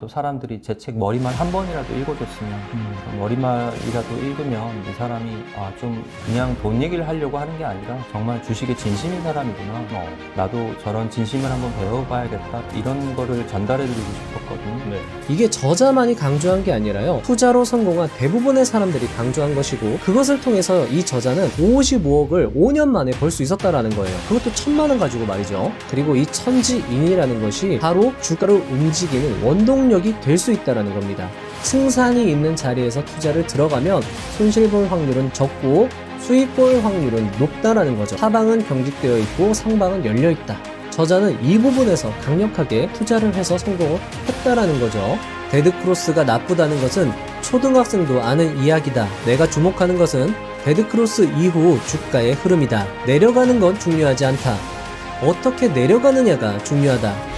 또 사람들이 제 책 머리말 한 번이라도 읽어줬으면 머리말이라도 읽으면 이 사람이 좀 그냥 돈 얘기를 하려고 하는 게 아니라 정말 주식에 진심인 사람이구나. 나도 저런 진심을 한번 배워봐야겠다. 이런 거를 전달해드리고 싶었거든요. 네. 이게 저자만이 강조한 게 아니라요. 투자로 성공한 대부분의 사람들이 강조한 것이고 그것을 통해서 이 저자는 55억을 5년 만에 벌 수 있었다라는 거예요. 그것도 1000만 원 가지고 말이죠. 그리고 이 천지인이라는 것이 바로 주가를 움직이는 원동력이 될 수 있다는 겁니다. 승산이 있는 자리에서 투자를 들어가면 손실 볼 확률은 적고 수익 볼 확률은 높다라는 거죠. 하방은 경직되어 있고 상방은 열려 있다. 저자는 이 부분에서 강력하게 투자를 해서 성공을 했다라는 거죠. 데드크로스가 나쁘다는 것은 초등학생도 아는 이야기다. 내가 주목하는 것은 데드크로스 이후 주가의 흐름이다. 내려가는 건 중요하지 않다. 어떻게 내려가느냐가 중요하다.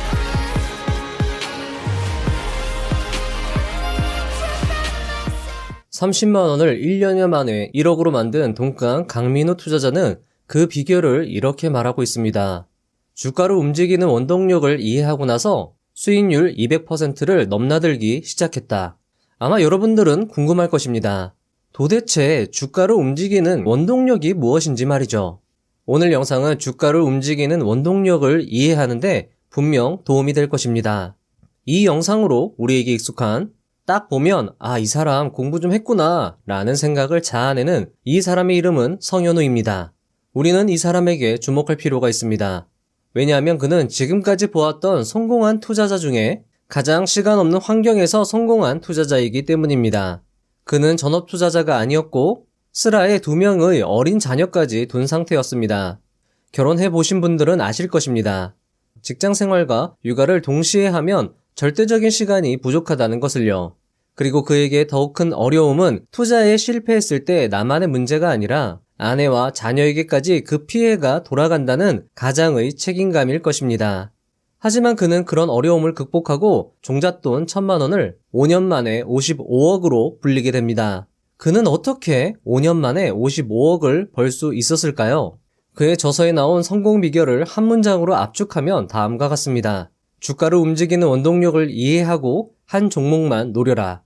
30만 원을 1년여 만에 1억으로 만든 동강 강민우 투자자는 그 비결을 이렇게 말하고 있습니다. 주가를 움직이는 원동력을 이해하고 나서 수익률 200%를 넘나들기 시작했다. 아마 여러분들은 궁금할 것입니다. 도대체 주가를 움직이는 원동력이 무엇인지 말이죠. 오늘 영상은 주가를 움직이는 원동력을 이해하는데 분명 도움이 될 것입니다. 이 영상으로 우리에게 익숙한 딱 보면 이 사람 공부 좀 했구나 라는 생각을 자아내는 이 사람의 이름은 성현우입니다. 우리는 이 사람에게 주목할 필요가 있습니다. 왜냐하면 그는 지금까지 보았던 성공한 투자자 중에 가장 시간 없는 환경에서 성공한 투자자이기 때문입니다. 그는 전업 투자자가 아니었고 슬하에 2명의 어린 자녀까지 둔 상태였습니다. 결혼해보신 분들은 아실 것입니다. 직장 생활과 육아를 동시에 하면 절대적인 시간이 부족하다는 것을요. 그리고 그에게 더욱 큰 어려움은 투자에 실패했을 때 나만의 문제가 아니라 아내와 자녀에게까지 그 피해가 돌아간다는 가장의 책임감일 것입니다. 하지만 그는 그런 어려움을 극복하고 종잣돈 1000만 원을 5년 만에 55억으로 불리게 됩니다. 그는 어떻게 5년 만에 55억을 벌 수 있었을까요? 그의 저서에 나온 성공 비결을 한 문장으로 압축하면 다음과 같습니다. 주가를 움직이는 원동력을 이해하고 한 종목만 노려라.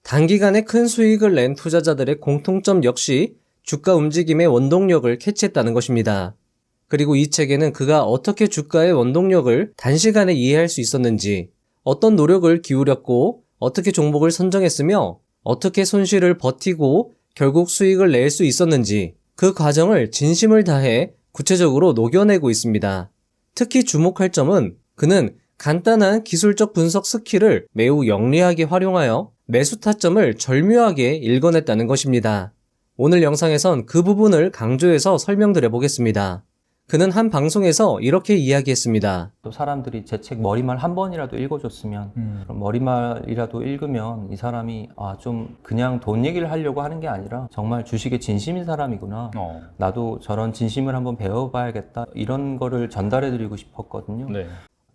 단기간에 큰 수익을 낸 투자자들의 공통점 역시 주가 움직임의 원동력을 캐치했다는 것입니다. 그리고 이 책에는 그가 어떻게 주가의 원동력을 단시간에 이해할 수 있었는지, 어떤 노력을 기울였고 어떻게 종목을 선정했으며 어떻게 손실을 버티고 결국 수익을 낼 수 있었는지 그 과정을 진심을 다해 구체적으로 녹여내고 있습니다. 특히 주목할 점은 그는 간단한 기술적 분석 스킬을 매우 영리하게 활용하여 매수 타점을 절묘하게 읽어냈다는 것입니다. 오늘 영상에선 그 부분을 강조해서 설명드려 보겠습니다. 그는 한 방송에서 이렇게 이야기했습니다. 또 사람들이 제 책 머리말 한 번이라도 읽어줬으면 그럼 머리말이라도 읽으면 이 사람이 좀 그냥 돈 얘기를 하려고 하는 게 아니라 정말 주식에 진심인 사람이구나. 나도 저런 진심을 한번 배워봐야겠다. 이런 거를 전달해드리고 싶었거든요. 네.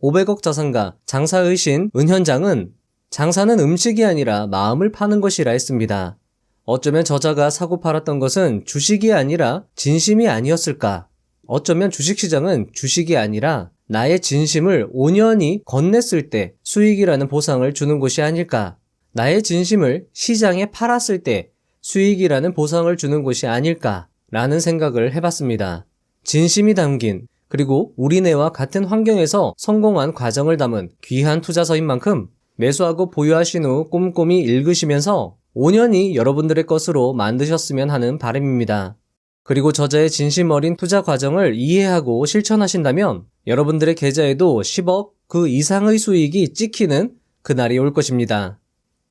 500억 자산가 장사의 신 은현장은 장사는 음식이 아니라 마음을 파는 것이라 했습니다. 어쩌면 저자가 사고 팔았던 것은 주식이 아니라 진심이 아니었을까? 어쩌면 주식시장은 주식이 아니라 나의 진심을 5년이 건넸을 때 수익이라는 보상을 주는 곳이 아닐까? 나의 진심을 시장에 팔았을 때 수익이라는 보상을 주는 곳이 아닐까? 라는 생각을 해봤습니다. 진심이 담긴 그리고 우리네와 같은 환경에서 성공한 과정을 담은 귀한 투자서인 만큼 매수하고 보유하신 후 꼼꼼히 읽으시면서 5년이 여러분들의 것으로 만드셨으면 하는 바람입니다. 그리고 저자의 진심 어린 투자 과정을 이해하고 실천하신다면 여러분들의 계좌에도 10억 그 이상의 수익이 찍히는 그날이 올 것입니다.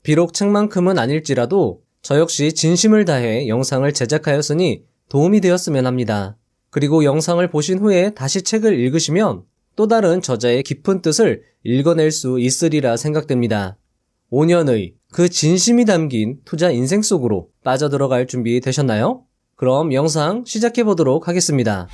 비록 책만큼은 아닐지라도 저 역시 진심을 다해 영상을 제작하였으니 도움이 되었으면 합니다. 그리고 영상을 보신 후에 다시 책을 읽으시면 또 다른 저자의 깊은 뜻을 읽어낼 수 있으리라 생각됩니다. 5년의 그 진심이 담긴 투자 인생 속으로 빠져들어갈 준비 되셨나요? 그럼 영상 시작해 보도록 하겠습니다.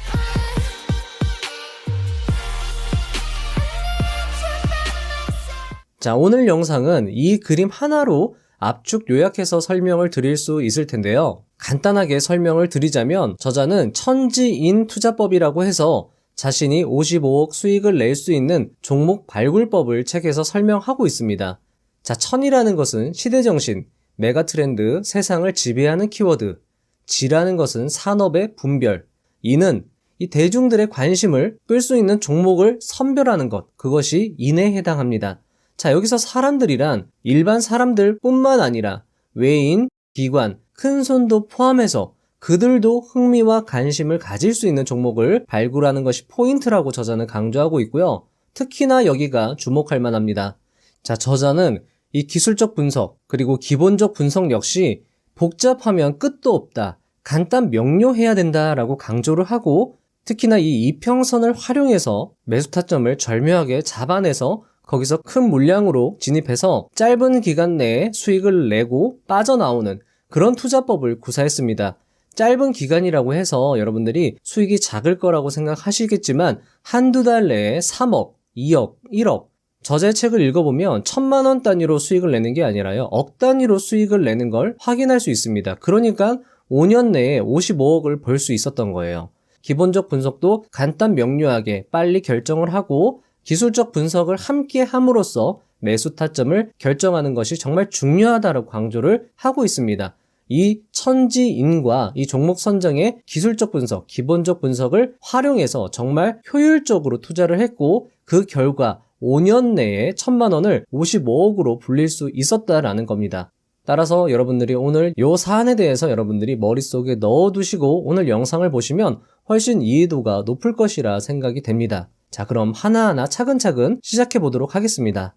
자, 오늘 영상은 이 그림 하나로 압축 요약해서 설명을 드릴 수 있을 텐데요. 간단하게 설명을 드리자면 저자는 천지인 투자법이라고 해서 자신이 55억 수익을 낼 수 있는 종목 발굴법을 책에서 설명하고 있습니다. 자, 천이라는 것은 시대정신, 메가트렌드, 세상을 지배하는 키워드, 지라는 것은 산업의 분별, 이는 이 대중들의 관심을 끌 수 있는 종목을 선별하는 것, 그것이 인에 해당합니다. 자, 여기서 사람들이란 일반 사람들 뿐만 아니라 외인, 기관, 큰손도 포함해서 그들도 흥미와 관심을 가질 수 있는 종목을 발굴하는 것이 포인트라고 저자는 강조하고 있고요. 특히나 여기가 주목할 만합니다. 자, 저자는 이 기술적 분석, 그리고 기본적 분석 역시 복잡하면 끝도 없다, 간단 명료해야 된다라고 강조를 하고, 특히나 이 이평선을 활용해서 매수 타점을 절묘하게 잡아내서 거기서 큰 물량으로 진입해서 짧은 기간 내에 수익을 내고 빠져나오는 그런 투자법을 구사했습니다. 짧은 기간이라고 해서 여러분들이 수익이 작을 거라고 생각하시겠지만 한두 달 내에 3억, 2억, 1억, 저자의 책을 읽어보면 1,000만 원 단위로 수익을 내는 게 아니라요, 억 단위로 수익을 내는 걸 확인할 수 있습니다. 그러니까 5년 내에 55억을 벌 수 있었던 거예요. 기본적 분석도 간단 명료하게 빨리 결정을 하고 기술적 분석을 함께 함으로써 매수 타점을 결정하는 것이 정말 중요하다고 강조를 하고 있습니다. 이 천지인과 이 종목 선정의 기술적 분석, 기본적 분석을 활용해서 정말 효율적으로 투자를 했고, 그 결과 5년 내에 1,000만 원을 55억으로 불릴 수 있었다라는 겁니다. 따라서 여러분들이 오늘 이 사안에 대해서 여러분들이 머릿속에 넣어두시고 오늘 영상을 보시면 훨씬 이해도가 높을 것이라 생각이 됩니다. 자, 그럼 하나하나 차근차근 시작해 보도록 하겠습니다.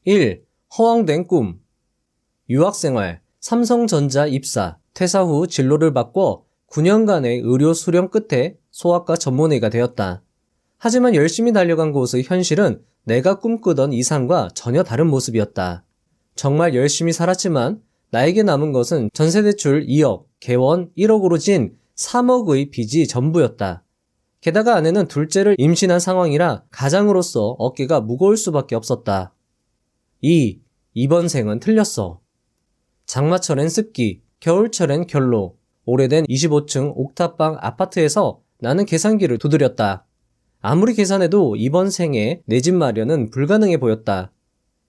1. 허황된 꿈. 유학생활, 삼성전자 입사, 퇴사 후 진로를 바꿔 9년간의 의료 수련 끝에 소아과 전문의가 되었다. 하지만 열심히 달려간 곳의 현실은 내가 꿈꾸던 이상과 전혀 다른 모습이었다. 정말 열심히 살았지만 나에게 남은 것은 전세대출 2억, 개원 1억으로 진 3억의 빚이 전부였다. 게다가 아내는 둘째를 임신한 상황이라 가장으로서 어깨가 무거울 수밖에 없었다. 2. 이번 생은 틀렸어. 장마철엔 습기, 겨울철엔 결로, 오래된 25층 옥탑방 아파트에서 나는 계산기를 두드렸다. 아무리 계산해도 이번 생에 내 집 마련은 불가능해 보였다.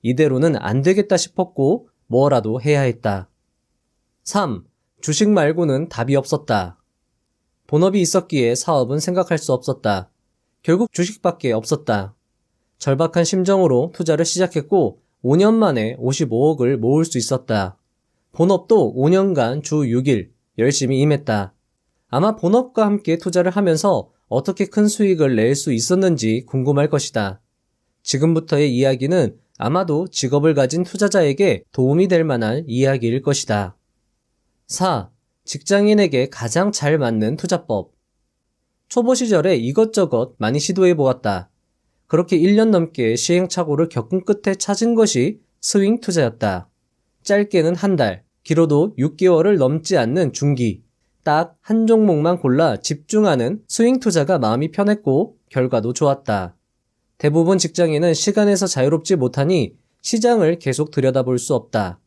이대로는 안 되겠다 싶었고 뭐라도 해야 했다. 3. 주식 말고는 답이 없었다. 본업이 있었기에 사업은 생각할 수 없었다. 결국 주식밖에 없었다. 절박한 심정으로 투자를 시작했고 5년 만에 55억을 모을 수 있었다. 본업도 5년간 주 6일 열심히 임했다. 아마 본업과 함께 투자를 하면서 어떻게 큰 수익을 낼 수 있었는지 궁금할 것이다. 지금부터의 이야기는 아마도 직업을 가진 투자자에게 도움이 될 만한 이야기일 것이다. 4. 직장인에게 가장 잘 맞는 투자법. 초보 시절에 이것저것 많이 시도해 보았다. 그렇게 1년 넘게 시행착오를 겪은 끝에 찾은 것이 스윙 투자였다. 짧게는 한 달, 길어도 6개월을 넘지 않는 중기, 딱 한 종목만 골라 집중하는 스윙 투자가 마음이 편했고 결과도 좋았다. 대부분 직장인은 시간에서 자유롭지 못하니 시장을 계속 들여다볼 수 없다.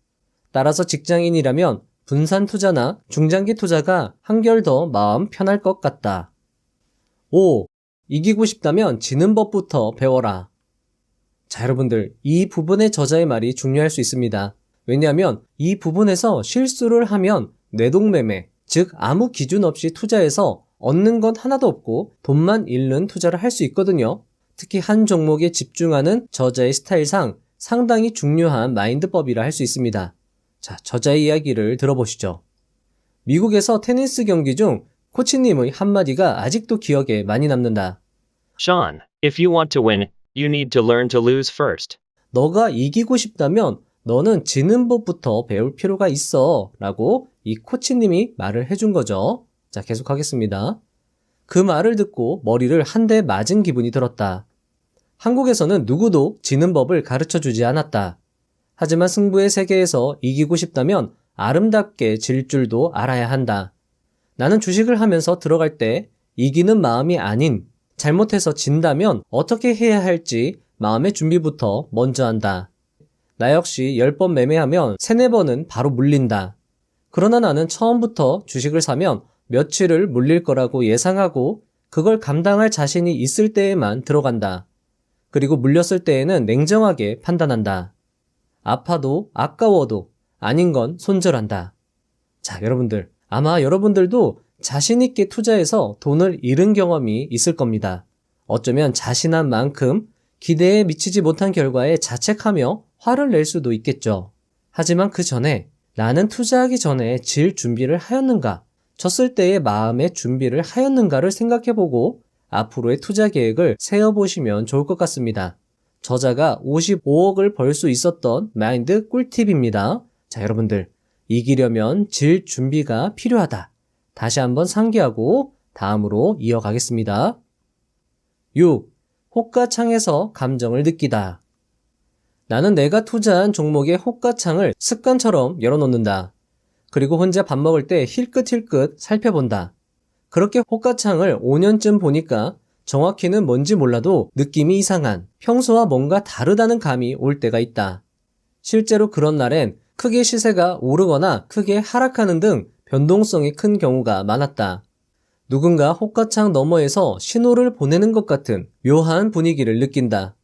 따라서 직장인이라면 분산 투자나 중장기 투자가 한결 더 마음 편할 것 같다. 5. 이기고 싶다면 지는 법부터 배워라. 자, 여러분들, 이 부분의 저자의 말이 중요할 수 있습니다. 왜냐하면 이 부분에서 실수를 하면 뇌동매매, 즉 아무 기준 없이 투자해서 얻는 건 하나도 없고 돈만 잃는 투자를 할 수 있거든요. 특히 한 종목에 집중하는 저자의 스타일상 상당히 중요한 마인드법이라 할 수 있습니다. 자, 저자의 이야기를 들어보시죠. 미국에서 테니스 경기 중 코치님의 한마디가 아직도 기억에 많이 남는다. Sean, if you want to win, you need to learn to lose first. 너가 이기고 싶다면 너는 지는 법부터 배울 필요가 있어 라고 이 코치님이 말을 해준 거죠. 자, 계속하겠습니다. 그 말을 듣고 머리를 한 대 맞은 기분이 들었다. 한국에서는 누구도 지는 법을 가르쳐 주지 않았다. 하지만 승부의 세계에서 이기고 싶다면 아름답게 질 줄도 알아야 한다. 나는 주식을 하면서 들어갈 때 이기는 마음이 아닌 잘못해서 진다면 어떻게 해야 할지 마음의 준비부터 먼저 한다. 나 역시 10번 매매하면 3, 4번은 바로 물린다. 그러나 나는 처음부터 주식을 사면 며칠을 물릴 거라고 예상하고 그걸 감당할 자신이 있을 때에만 들어간다. 그리고 물렸을 때에는 냉정하게 판단한다. 아파도 아까워도 아닌 건 손절한다. 자, 여러분들. 아마 여러분들도 자신있게 투자해서 돈을 잃은 경험이 있을 겁니다. 어쩌면 자신한 만큼 기대에 미치지 못한 결과에 자책하며 화를 낼 수도 있겠죠. 하지만 그 전에 나는 투자하기 전에 질 준비를 하였는가, 졌을 때의 마음의 준비를 하였는가를 생각해보고 앞으로의 투자 계획을 세워보시면 좋을 것 같습니다. 저자가 55억을 벌 수 있었던 마인드 꿀팁입니다. 자, 여러분들. 이기려면 질 준비가 필요하다. 다시 한번 상기하고 다음으로 이어가겠습니다. 6. 호가창에서 감정을 느끼다. 나는 내가 투자한 종목의 호가창을 습관처럼 열어놓는다. 그리고 혼자 밥 먹을 때 힐끗힐끗 살펴본다. 그렇게 호가창을 5년쯤 보니까 정확히는 뭔지 몰라도 느낌이 이상한, 평소와 뭔가 다르다는 감이 올 때가 있다. 실제로 그런 날엔 크게 시세가 오르거나 크게 하락하는 등 변동성이 큰 경우가 많았다. 누군가 호가창 너머에서 신호를 보내는 것 같은 묘한 분위기를 느낀다.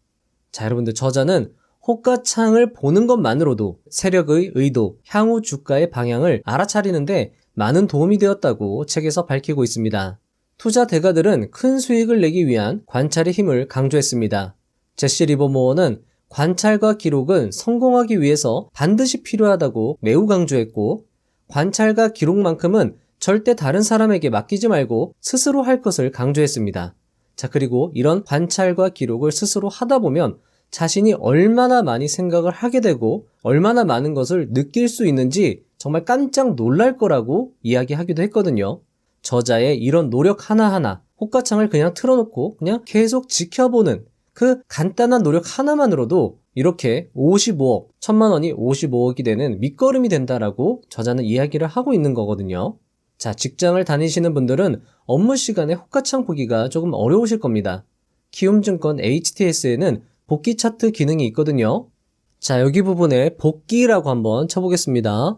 자, 여러분들, 저자는 호가창을 보는 것만으로도 세력의 의도, 향후 주가의 방향을 알아차리는데 많은 도움이 되었다고 책에서 밝히고 있습니다. 투자 대가들은 큰 수익을 내기 위한 관찰의 힘을 강조했습니다. 제시 리버모어는 관찰과 기록은 성공하기 위해서 반드시 필요하다고 매우 강조했고, 관찰과 기록만큼은 절대 다른 사람에게 맡기지 말고 스스로 할 것을 강조했습니다. 자, 그리고 이런 관찰과 기록을 스스로 하다 보면 자신이 얼마나 많이 생각을 하게 되고 얼마나 많은 것을 느낄 수 있는지 정말 깜짝 놀랄 거라고 이야기하기도 했거든요. 저자의 이런 노력 하나하나, 호가창을 그냥 틀어놓고 그냥 계속 지켜보는 그 간단한 노력 하나만으로도 이렇게 55억, 1000만 원이 55억이 되는 밑거름이 된다라고 저자는 이야기를 하고 있는 거거든요. 자, 직장을 다니시는 분들은 업무 시간에 호가창 보기가 조금 어려우실 겁니다. 키움증권 HTS에는 복귀 차트 기능이 있거든요. 자, 여기 부분에 복귀라고 한번 쳐보겠습니다.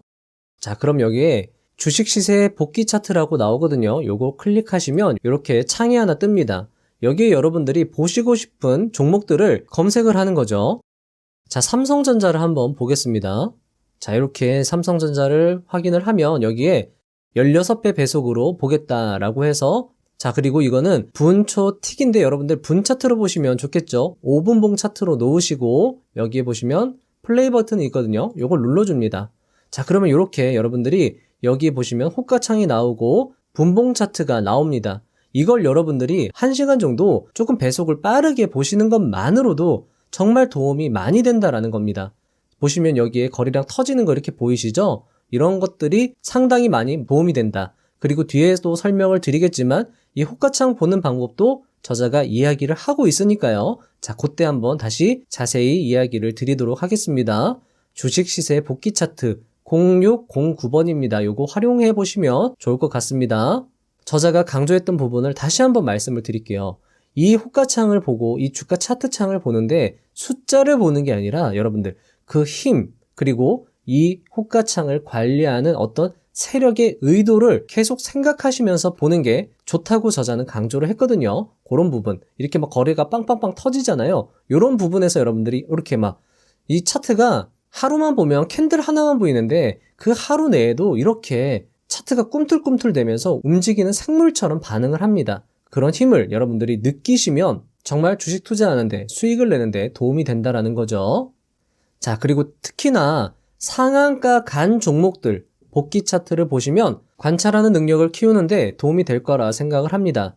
자, 그럼 여기에 주식 시세 복귀 차트라고 나오거든요. 요거 클릭하시면 이렇게 창이 하나 뜹니다. 여기에 여러분들이 보시고 싶은 종목들을 검색을 하는 거죠. 자, 삼성전자를 한번 보겠습니다. 자, 이렇게 삼성전자를 확인을 하면 여기에 16배 배속으로 보겠다라고 해서, 자, 그리고 이거는 분초 틱인데 여러분들 분 차트로 보시면 좋겠죠. 5분봉 차트로 놓으시고 여기에 보시면 플레이 버튼이 있거든요. 요걸 눌러줍니다. 자, 그러면 이렇게 여러분들이 여기 보시면 호가창이 나오고 분봉 차트가 나옵니다. 이걸 여러분들이 1시간 정도 조금 배속을 빠르게 보시는 것만으로도 정말 도움이 많이 된다라는 겁니다. 보시면 여기에 거리랑 터지는 거 이렇게 보이시죠? 이런 것들이 상당히 많이 도움이 된다. 그리고 뒤에도 설명을 드리겠지만 이 호가창 보는 방법도 저자가 이야기를 하고 있으니까요. 자, 그때 한번 다시 자세히 이야기를 드리도록 하겠습니다. 주식 시세 복귀 차트 0609번입니다. 요거 활용해 보시면 좋을 것 같습니다. 저자가 강조했던 부분을 다시 한번 말씀을 드릴게요. 이 호가창을 보고 이 주가 차트 창을 보는데 숫자를 보는 게 아니라 여러분들 그 힘, 그리고 이 호가창을 관리하는 어떤 세력의 의도를 계속 생각하시면서 보는 게 좋다고 저자는 강조를 했거든요. 그런 부분, 이렇게 막 거래가 빵빵빵 터지잖아요. 이런 부분에서 여러분들이 이렇게 막 이 차트가 하루만 보면 캔들 하나만 보이는데 그 하루 내에도 이렇게 차트가 꿈틀꿈틀 대면서 움직이는 생물처럼 반응을 합니다. 그런 힘을 여러분들이 느끼시면 정말 주식 투자하는데 수익을 내는데 도움이 된다라는 거죠. 자, 그리고 특히나 상한가 간 종목들 복귀 차트를 보시면 관찰하는 능력을 키우는데 도움이 될 거라 생각을 합니다.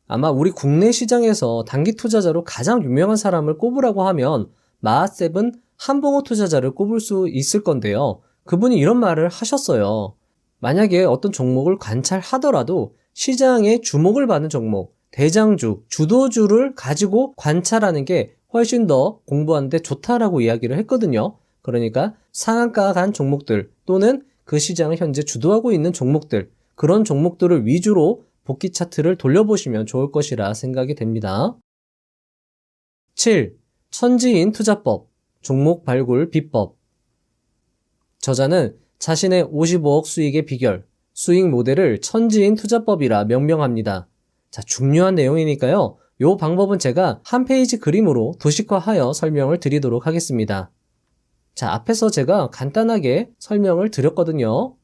아마 우리 국내 시장에서 단기 투자자로 가장 유명한 사람을 꼽으라고 하면 마하셉은 한봉호 투자자를 꼽을 수 있을 건데요. 그분이 이런 말을 하셨어요. 만약에 어떤 종목을 관찰하더라도 시장에 주목을 받는 종목, 대장주, 주도주를 가지고 관찰하는 게 훨씬 더 공부하는데 좋다라고 이야기를 했거든요. 그러니까 상한가 간 종목들 또는 그 시장을 현재 주도하고 있는 종목들, 그런 종목들을 위주로 복귀 차트를 돌려보시면 좋을 것이라 생각이 됩니다. 7. 천지인 투자법, 종목 발굴 비법. 저자는 자신의 55억 수익의 비결, 수익 모델을 천지인 투자법이라 명명합니다. 자, 중요한 내용이니까요. 요 방법은 제가 한 페이지 그림으로 도식화하여 설명을 드리도록 하겠습니다. 자, 앞에서 제가 간단하게 설명을 드렸거든요.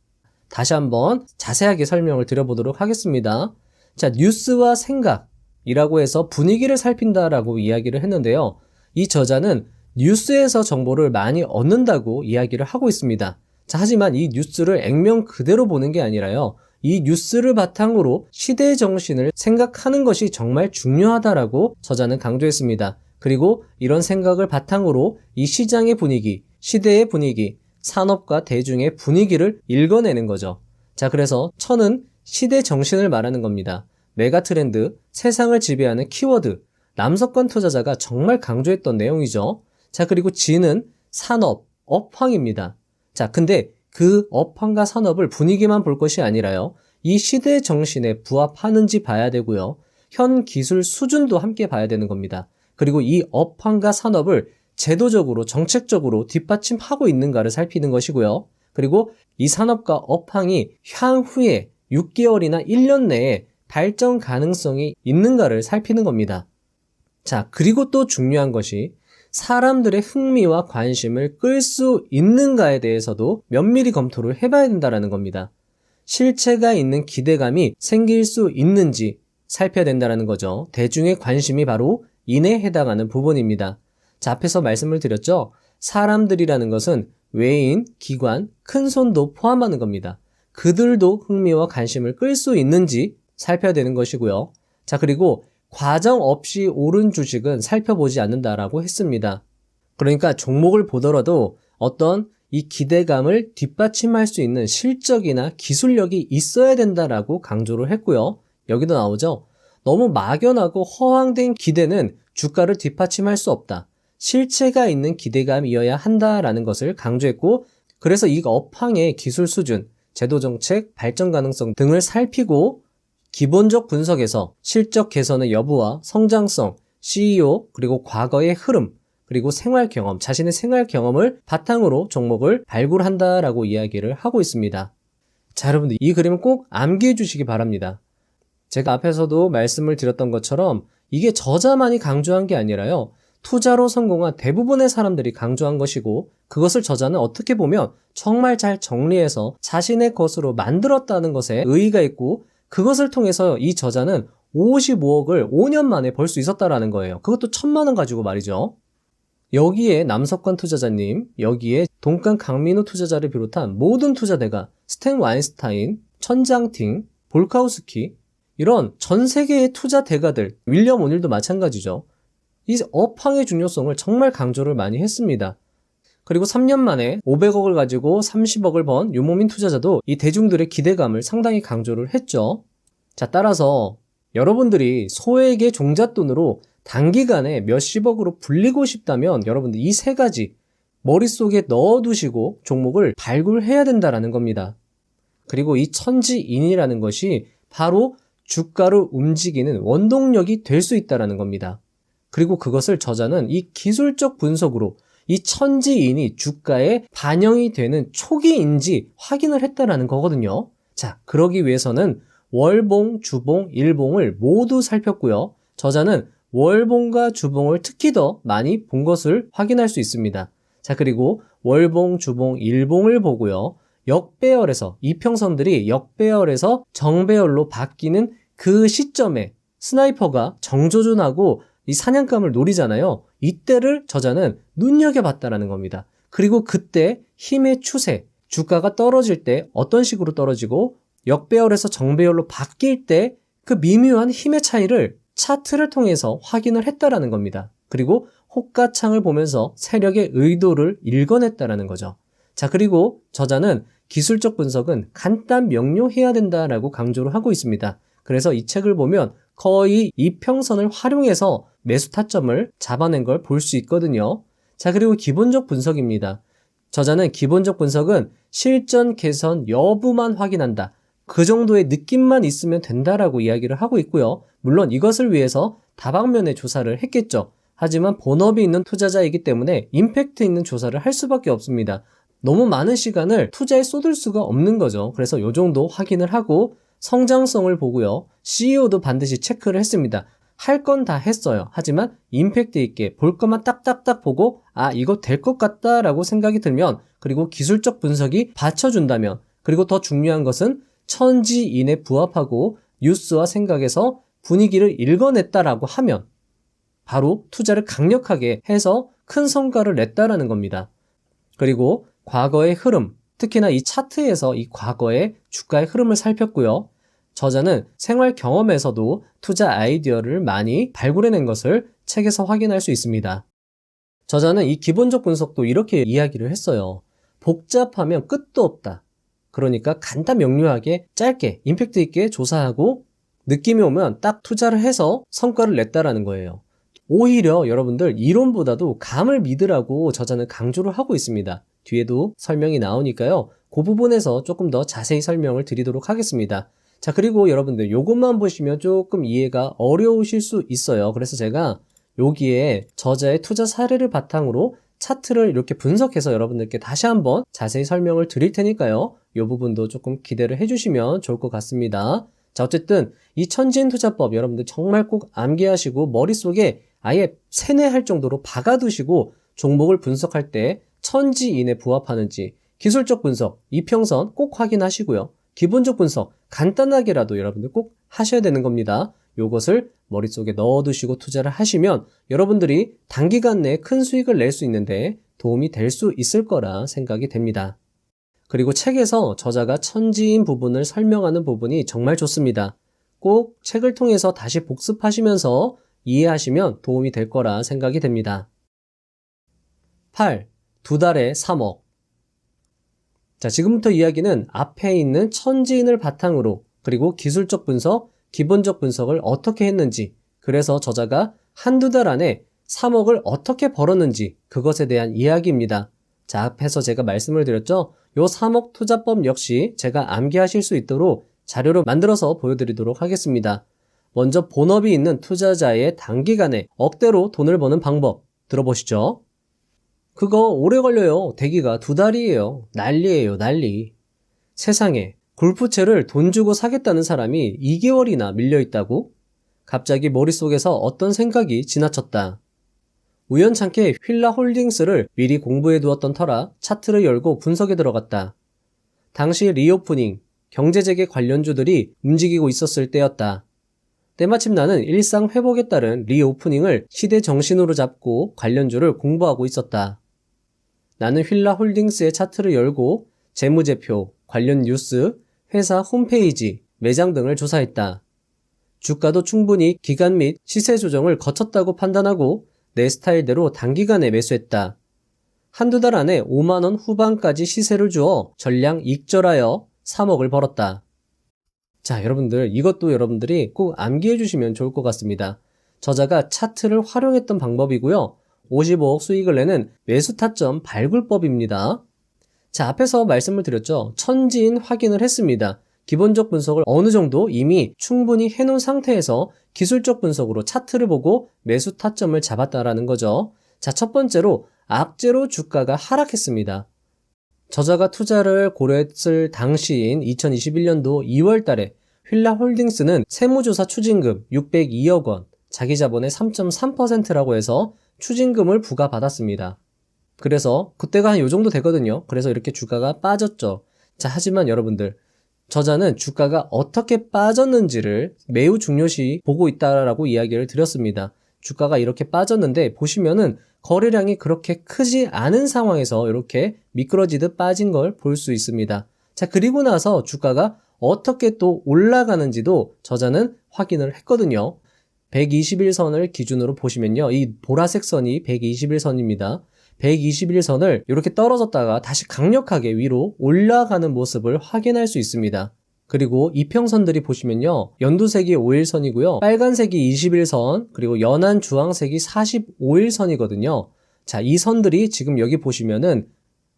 다시 한번 자세하게 설명을 드려보도록 하겠습니다. 자, 뉴스와 생각이라고 해서 분위기를 살핀다라고 이야기를 했는데요. 이 저자는 뉴스에서 정보를 많이 얻는다고 이야기를 하고 있습니다. 자, 하지만 이 뉴스를 액면 그대로 보는 게 아니라요. 이 뉴스를 바탕으로 시대의 정신을 생각하는 것이 정말 중요하다라고 저자는 강조했습니다. 그리고 이런 생각을 바탕으로 이 시장의 분위기, 시대의 분위기, 산업과 대중의 분위기를 읽어내는 거죠. 자, 그래서 천은 시대 정신을 말하는 겁니다. 메가 트렌드, 세상을 지배하는 키워드, 남석권 투자자가 정말 강조했던 내용이죠. 자, 그리고 지는 산업, 업황입니다. 자, 근데 그 업황과 산업을 분위기만 볼 것이 아니라요. 이 시대 정신에 부합하는지 봐야 되고요. 현 기술 수준도 함께 봐야 되는 겁니다. 그리고 이 업황과 산업을 제도적으로, 정책적으로 뒷받침하고 있는가를 살피는 것이고요. 그리고 이 산업과 업황이 향후에 6개월이나 1년 내에 발전 가능성이 있는가를 살피는 겁니다. 자, 그리고 또 중요한 것이 사람들의 흥미와 관심을 끌 수 있는가에 대해서도 면밀히 검토를 해봐야 된다는 겁니다. 실체가 있는 기대감이 생길 수 있는지 살펴야 된다는 거죠. 대중의 관심이 바로 인에 해당하는 부분입니다. 자, 앞에서 말씀을 드렸죠. 사람들이라는 것은 외인, 기관, 큰손도 포함하는 겁니다. 그들도 흥미와 관심을 끌 수 있는지 살펴야 되는 것이고요. 자, 그리고 과정 없이 오른 주식은 살펴보지 않는다라고 했습니다. 그러니까 종목을 보더라도 어떤 이 기대감을 뒷받침할 수 있는 실적이나 기술력이 있어야 된다라고 강조를 했고요. 여기도 나오죠. 너무 막연하고 허황된 기대는 주가를 뒷받침할 수 없다. 실체가 있는 기대감이어야 한다라는 것을 강조했고, 그래서 이 업황의 기술 수준, 제도정책, 발전 가능성 등을 살피고 기본적 분석에서 실적 개선의 여부와 성장성, CEO, 그리고 과거의 흐름, 그리고 생활 경험, 자신의 생활 경험을 바탕으로 종목을 발굴한다라고 이야기를 하고 있습니다. 자, 여러분들 이 그림은 꼭 암기해 주시기 바랍니다. 제가 앞에서도 말씀을 드렸던 것처럼 이게 저자만이 강조한 게 아니라요. 투자로 성공한 대부분의 사람들이 강조한 것이고, 그것을 저자는 어떻게 보면 정말 잘 정리해서 자신의 것으로 만들었다는 것에 의의가 있고, 그것을 통해서 이 저자는 55억을 5년 만에 벌 수 있었다라는 거예요. 그것도 1,000만 원 가지고 말이죠. 여기에 남석권 투자자님, 여기에 동강 강민우 투자자를 비롯한 모든 투자대가 스탠 와인스타인, 천장팅, 볼카우스키, 이런 전 세계의 투자 대가들, 윌리엄 오닐도 마찬가지죠. 이 업황의 중요성을 정말 강조를 많이 했습니다. 그리고 3년 만에 500억을 가지고 30억을 번 유모민 투자자도 이 대중들의 기대감을 상당히 강조를 했죠. 자, 따라서 여러분들이 소액의 종잣돈으로 단기간에 몇십억으로 불리고 싶다면 여러분들 이 세 가지 머릿속에 넣어두시고 종목을 발굴해야 된다는 겁니다. 그리고 이 천지인이라는 것이 바로 주가를 움직이는 원동력이 될 수 있다는 겁니다. 그리고 그것을 저자는 이 기술적 분석으로 이 천지인이 주가에 반영이 되는 초기인지 확인을 했다라는 거거든요. 자, 그러기 위해서는 월봉, 주봉, 일봉을 모두 살폈고요. 저자는 월봉과 주봉을 특히 더 많이 본 것을 확인할 수 있습니다. 자, 그리고 월봉, 주봉, 일봉을 보고요. 역배열에서, 이평선들이 역배열에서 정배열로 바뀌는 그 시점에 스나이퍼가 정조준하고 이 사냥감을 노리잖아요. 이때를 저자는 눈여겨봤다라는 겁니다. 그리고 그때 힘의 추세, 주가가 떨어질 때 어떤 식으로 떨어지고 역배열에서 정배열로 바뀔 때 그 미묘한 힘의 차이를 차트를 통해서 확인을 했다라는 겁니다. 그리고 호가창을 보면서 세력의 의도를 읽어냈다라는 거죠. 자, 그리고 저자는 기술적 분석은 간단 명료해야 된다라고 강조를 하고 있습니다. 그래서 이 책을 보면 거의 이평선을 활용해서 매수 타점을 잡아낸 걸 볼 수 있거든요. 자, 그리고 기본적 분석입니다. 저자는 기본적 분석은 실전 개선 여부만 확인한다. 그 정도의 느낌만 있으면 된다라고 이야기를 하고 있고요. 물론 이것을 위해서 다방면의 조사를 했겠죠. 하지만 본업이 있는 투자자이기 때문에 임팩트 있는 조사를 할 수밖에 없습니다. 너무 많은 시간을 투자에 쏟을 수가 없는 거죠. 그래서 이 정도 확인을 하고 성장성을 보고요. CEO도 반드시 체크를 했습니다. 할 건 다 했어요. 하지만 임팩트 있게 볼 것만 딱딱딱 보고 이거 될 것 같다라고 생각이 들면, 그리고 기술적 분석이 받쳐준다면, 그리고 더 중요한 것은 천지인에 부합하고 뉴스와 생각에서 분위기를 읽어냈다라고 하면 바로 투자를 강력하게 해서 큰 성과를 냈다라는 겁니다. 그리고 과거의 흐름, 특히나 이 차트에서 이 과거의 주가의 흐름을 살폈고요. 저자는 생활 경험에서도 투자 아이디어를 많이 발굴해낸 것을 책에서 확인할 수 있습니다. 저자는 이 기본적 분석도 이렇게 이야기를 했어요. 복잡하면 끝도 없다. 그러니까 간단 명료하게 짧게 임팩트 있게 조사하고 느낌이 오면 딱 투자를 해서 성과를 냈다라는 거예요. 오히려 여러분들 이론보다도 감을 믿으라고 저자는 강조를 하고 있습니다. 뒤에도 설명이 나오니까요. 그 부분에서 조금 더 자세히 설명을 드리도록 하겠습니다. 자, 그리고 여러분들 요것만 보시면 조금 이해가 어려우실 수 있어요. 그래서 제가 여기에 저자의 투자 사례를 바탕으로 차트를 이렇게 분석해서 여러분들께 다시 한번 자세히 설명을 드릴 테니까요. 이 부분도 조금 기대를 해주시면 좋을 것 같습니다. 자, 어쨌든 이 천지인 투자법 여러분들 정말 꼭 암기하시고 머릿속에 아예 세뇌할 정도로 박아두시고 종목을 분석할 때 천지인에 부합하는지 기술적 분석, 이평선 꼭 확인하시고요. 기본적 분석 간단하게라도 여러분들 꼭 하셔야 되는 겁니다. 요것을 머릿속에 넣어두시고 투자를 하시면 여러분들이 단기간 내에 큰 수익을 낼 수 있는데 도움이 될 수 있을 거라 생각이 됩니다. 그리고 책에서 저자가 천지인 부분을 설명하는 부분이 정말 좋습니다. 꼭 책을 통해서 다시 복습하시면서 이해하시면 도움이 될 거라 생각이 됩니다. 8. 2달에 3억. 자, 지금부터 이야기는 앞에 있는 천지인을 바탕으로 그리고 기술적 분석, 기본적 분석을 어떻게 했는지, 그래서 저자가 한두 달 안에 3억을 어떻게 벌었는지 그것에 대한 이야기입니다. 자, 앞에서 제가 말씀을 드렸죠? 요 3억 투자법 역시 제가 암기하실 수 있도록 자료로 만들어서 보여드리도록 하겠습니다. 먼저 본업이 있는 투자자의 단기간에 억대로 돈을 버는 방법 들어보시죠. 그거 오래 걸려요. 대기가 2달이에요. 난리예요, 난리. 세상에 골프채를 돈 주고 사겠다는 사람이 2개월이나 밀려있다고? 갑자기 머릿속에서 어떤 생각이 지나쳤다. 우연찮게 휠라홀딩스를 미리 공부해 두었던 터라 차트를 열고 분석에 들어갔다. 당시 리오프닝, 경제재개 관련주들이 움직이고 있었을 때였다. 때마침 나는 일상 회복에 따른 리오프닝을 시대 정신으로 잡고 관련주를 공부하고 있었다. 나는 휠라홀딩스의 차트를 열고 재무제표, 관련 뉴스, 회사 홈페이지, 매장 등을 조사했다. 주가도 충분히 기간 및 시세 조정을 거쳤다고 판단하고 내 스타일대로 단기간에 매수했다. 한두 달 안에 5만원 후반까지 시세를 주어 전량 익절하여 3억을 벌었다. 자, 여러분들 이것도 여러분들이 꼭 암기해 주시면 좋을 것 같습니다. 저자가 차트를 활용했던 방법이고요. 55억 수익을 내는 매수 타점 발굴법입니다. 자, 앞에서 말씀을 드렸죠. 천지인 확인을 했습니다. 기본적 분석을 어느 정도 이미 충분히 해놓은 상태에서 기술적 분석으로 차트를 보고 매수 타점을 잡았다라는 거죠. 자, 첫 번째로 악재로 주가가 하락했습니다. 저자가 투자를 고려했을 당시인 2021년도 2월 달에 휠라홀딩스는 세무조사 추징금 602억 원, 자기 자본의 3.3%라고 해서 추징금을 부과받았습니다. 그래서 그때가 한 요 정도 되거든요. 그래서 이렇게 주가가 빠졌죠. 자, 하지만 여러분들 저자는 주가가 어떻게 빠졌는지를 매우 중요시 보고 있다라고 이야기를 드렸습니다. 주가가 이렇게 빠졌는데 보시면은 거래량이 그렇게 크지 않은 상황에서 이렇게 미끄러지듯 빠진 걸 볼 수 있습니다. 자, 그리고 나서 주가가 어떻게 또 올라가는지도 저자는 확인을 했거든요. 121선을 기준으로 보시면요. 이 보라색 선이 121선입니다. 121선을 이렇게 떨어졌다가 다시 강력하게 위로 올라가는 모습을 확인할 수 있습니다. 그리고 이평선들이 보시면요. 연두색이 5일선이고요. 빨간색이 21선, 그리고 연한 주황색이 45일선이거든요. 자, 이 선들이 지금 여기 보시면은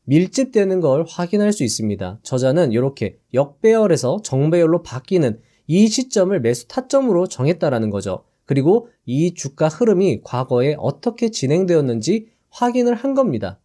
밀집되는 걸 확인할 수 있습니다. 저자는 이렇게 역배열에서 정배열로 바뀌는 이 시점을 매수 타점으로 정했다라는 거죠. 그리고 이 주가 흐름이 과거에 어떻게 진행되었는지 확인을 한 겁니다.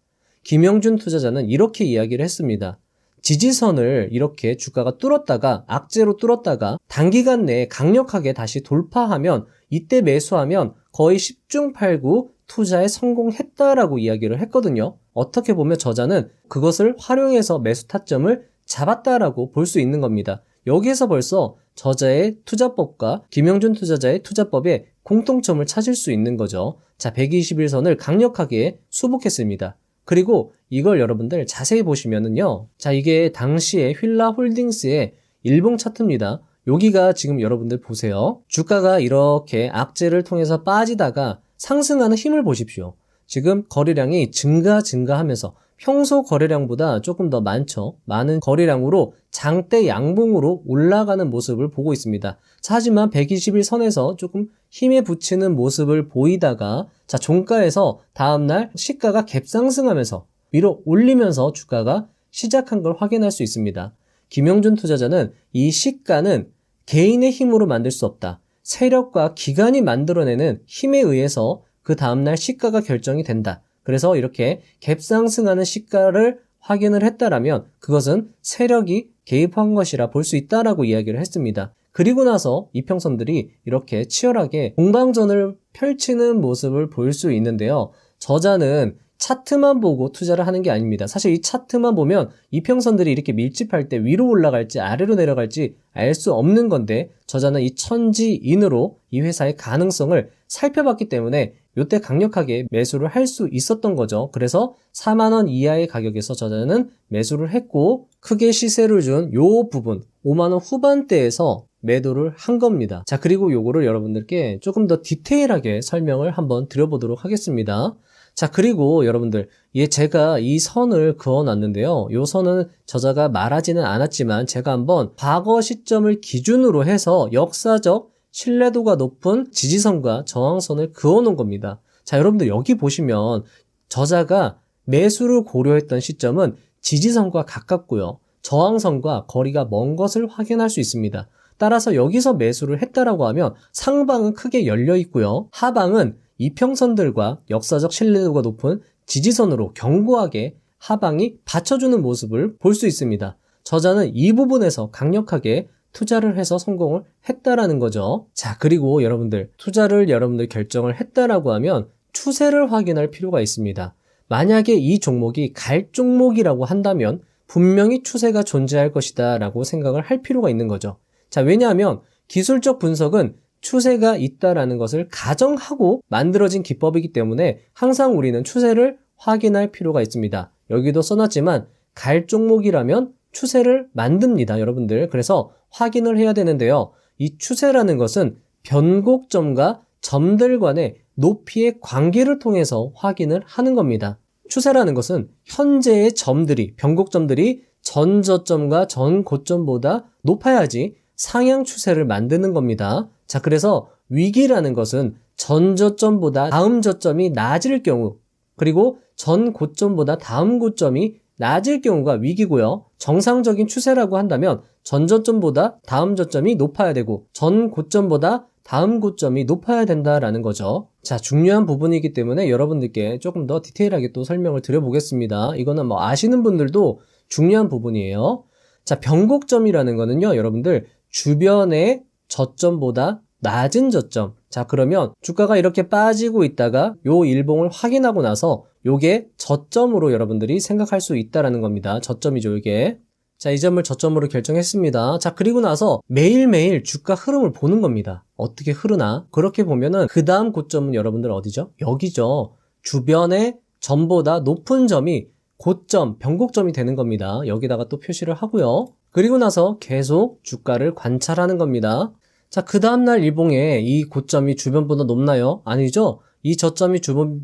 김영준 투자자는 이렇게 이야기를 했습니다. 지지선을 이렇게 주가가 뚫었다가 악재로 뚫었다가 단기간 내에 강력하게 다시 돌파하면 이때 매수하면 거의 10중 8구 투자에 성공했다라고 이야기를 했거든요. 어떻게 보면 저자는 그것을 활용해서 매수 타점을 잡았다라고 볼 수 있는 겁니다. 여기에서 벌써 저자의 투자법과 김영준 투자자의 투자법의 공통점을 찾을 수 있는 거죠. 자, 121선을 강력하게 수복했습니다. 그리고 이걸 여러분들 자세히 보시면은요. 자, 이게 당시에 휠라 홀딩스의 일봉 차트입니다. 여기가 지금 여러분들 보세요. 주가가 이렇게 악재를 통해서 빠지다가 상승하는 힘을 보십시오. 지금 거래량이 증가하면서 평소 거래량보다 조금 더 많은 거래량으로 장대 양봉으로 올라가는 모습을 보고 있습니다. 자, 하지만 121선에서 조금 힘에 붙이는 모습을 보이다가 자, 종가에서 다음날 시가가 갭상승하면서 위로 올리면서 주가가 시작한 걸 확인할 수 있습니다. 김영준 투자자는 이 시가는 개인의 힘으로 만들 수 없다. 세력과 기관이 만들어내는 힘에 의해서 그 다음날 시가가 결정이 된다. 그래서 이렇게 갭상승하는 시가를 확인을 했다라면 그것은 세력이 개입한 것이라 볼 수 있다라고 이야기를 했습니다. 그리고 나서 이평선들이 이렇게 치열하게 공방전을 펼치는 모습을 볼 수 있는데요. 저자는 차트만 보고 투자를 하는 게 아닙니다. 사실 이 차트만 보면 이평선들이 이렇게 밀집할 때 위로 올라갈지 아래로 내려갈지 알 수 없는 건데 저자는 이 천지인으로 이 회사의 가능성을 살펴봤기 때문에 이때 강력하게 매수를 할 수 있었던 거죠. 그래서 4만원 이하의 가격에서 저자는 매수를 했고 크게 시세를 준 요 부분 5만원 후반대에서 매도를 한 겁니다. 자, 그리고 요거를 여러분들께 조금 더 디테일하게 설명을 한번 드려보도록 하겠습니다. 자, 그리고 여러분들, 제가 이 선을 그어놨는데요. 이 선은 저자가 말하지는 않았지만 제가 한번 과거 시점을 기준으로 해서 역사적 신뢰도가 높은 지지선과 저항선을 그어놓은 겁니다. 자, 여러분들 여기 보시면 저자가 매수를 고려했던 시점은 지지선과 가깝고요. 저항선과 거리가 먼 것을 확인할 수 있습니다. 따라서 여기서 매수를 했다라고 하면 상방은 크게 열려 있고요. 하방은 이평선들과 역사적 신뢰도가 높은 지지선으로 견고하게 하방이 받쳐주는 모습을 볼 수 있습니다. 저자는 이 부분에서 강력하게 투자를 해서 성공을 했다라는 거죠. 자, 그리고 여러분들 투자를 여러분들 결정을 했다라고 하면 추세를 확인할 필요가 있습니다. 만약에 이 종목이 갈 종목이라고 한다면 분명히 추세가 존재할 것이다 라고 생각을 할 필요가 있는 거죠. 자, 왜냐하면 기술적 분석은 추세가 있다라는 것을 가정하고 만들어진 기법이기 때문에 항상 우리는 추세를 확인할 필요가 있습니다. 여기도 써놨지만 갈 종목이라면 추세를 만듭니다, 여러분들. 그래서 확인을 해야 되는데요. 이 추세라는 것은 변곡점과 점들 간의 높이의 관계를 통해서 확인을 하는 겁니다. 추세라는 것은 현재의 점들이, 변곡점들이 전 저점과 전 고점보다 높아야지 상향 추세를 만드는 겁니다. 자, 그래서 위기라는 것은 전 저점보다 다음 저점이 낮을 경우, 그리고 전 고점보다 다음 고점이 낮을 경우가 위기고요. 정상적인 추세라고 한다면 전 저점보다 다음 저점이 높아야 되고 전 고점보다 다음 고점이 높아야 된다라는 거죠. 자, 중요한 부분이기 때문에 여러분들께 조금 더 디테일하게 또 설명을 드려보겠습니다. 이거는 뭐 아시는 분들도 중요한 부분이에요. 자, 변곡점이라는 거는요, 여러분들 주변의 저점보다 낮은 저점. 자, 그러면 주가가 이렇게 빠지고 있다가 요 일봉을 확인하고 나서 요게 저점으로 여러분들이 생각할 수 있다라는 겁니다. 저점이죠, 이게. 자, 이 점을 저점으로 결정했습니다. 자, 그리고 나서 매일매일 주가 흐름을 보는 겁니다. 어떻게 흐르나? 그렇게 보면은 그 다음 고점은 여러분들 어디죠? 여기죠. 주변의 점보다 높은 점이 고점, 변곡점이 되는 겁니다. 여기다가 또 표시를 하고요. 그리고 나서 계속 주가를 관찰하는 겁니다. 자, 그 다음날 일봉에 이 고점이 주변보다 높나요? 아니죠? 이 저점이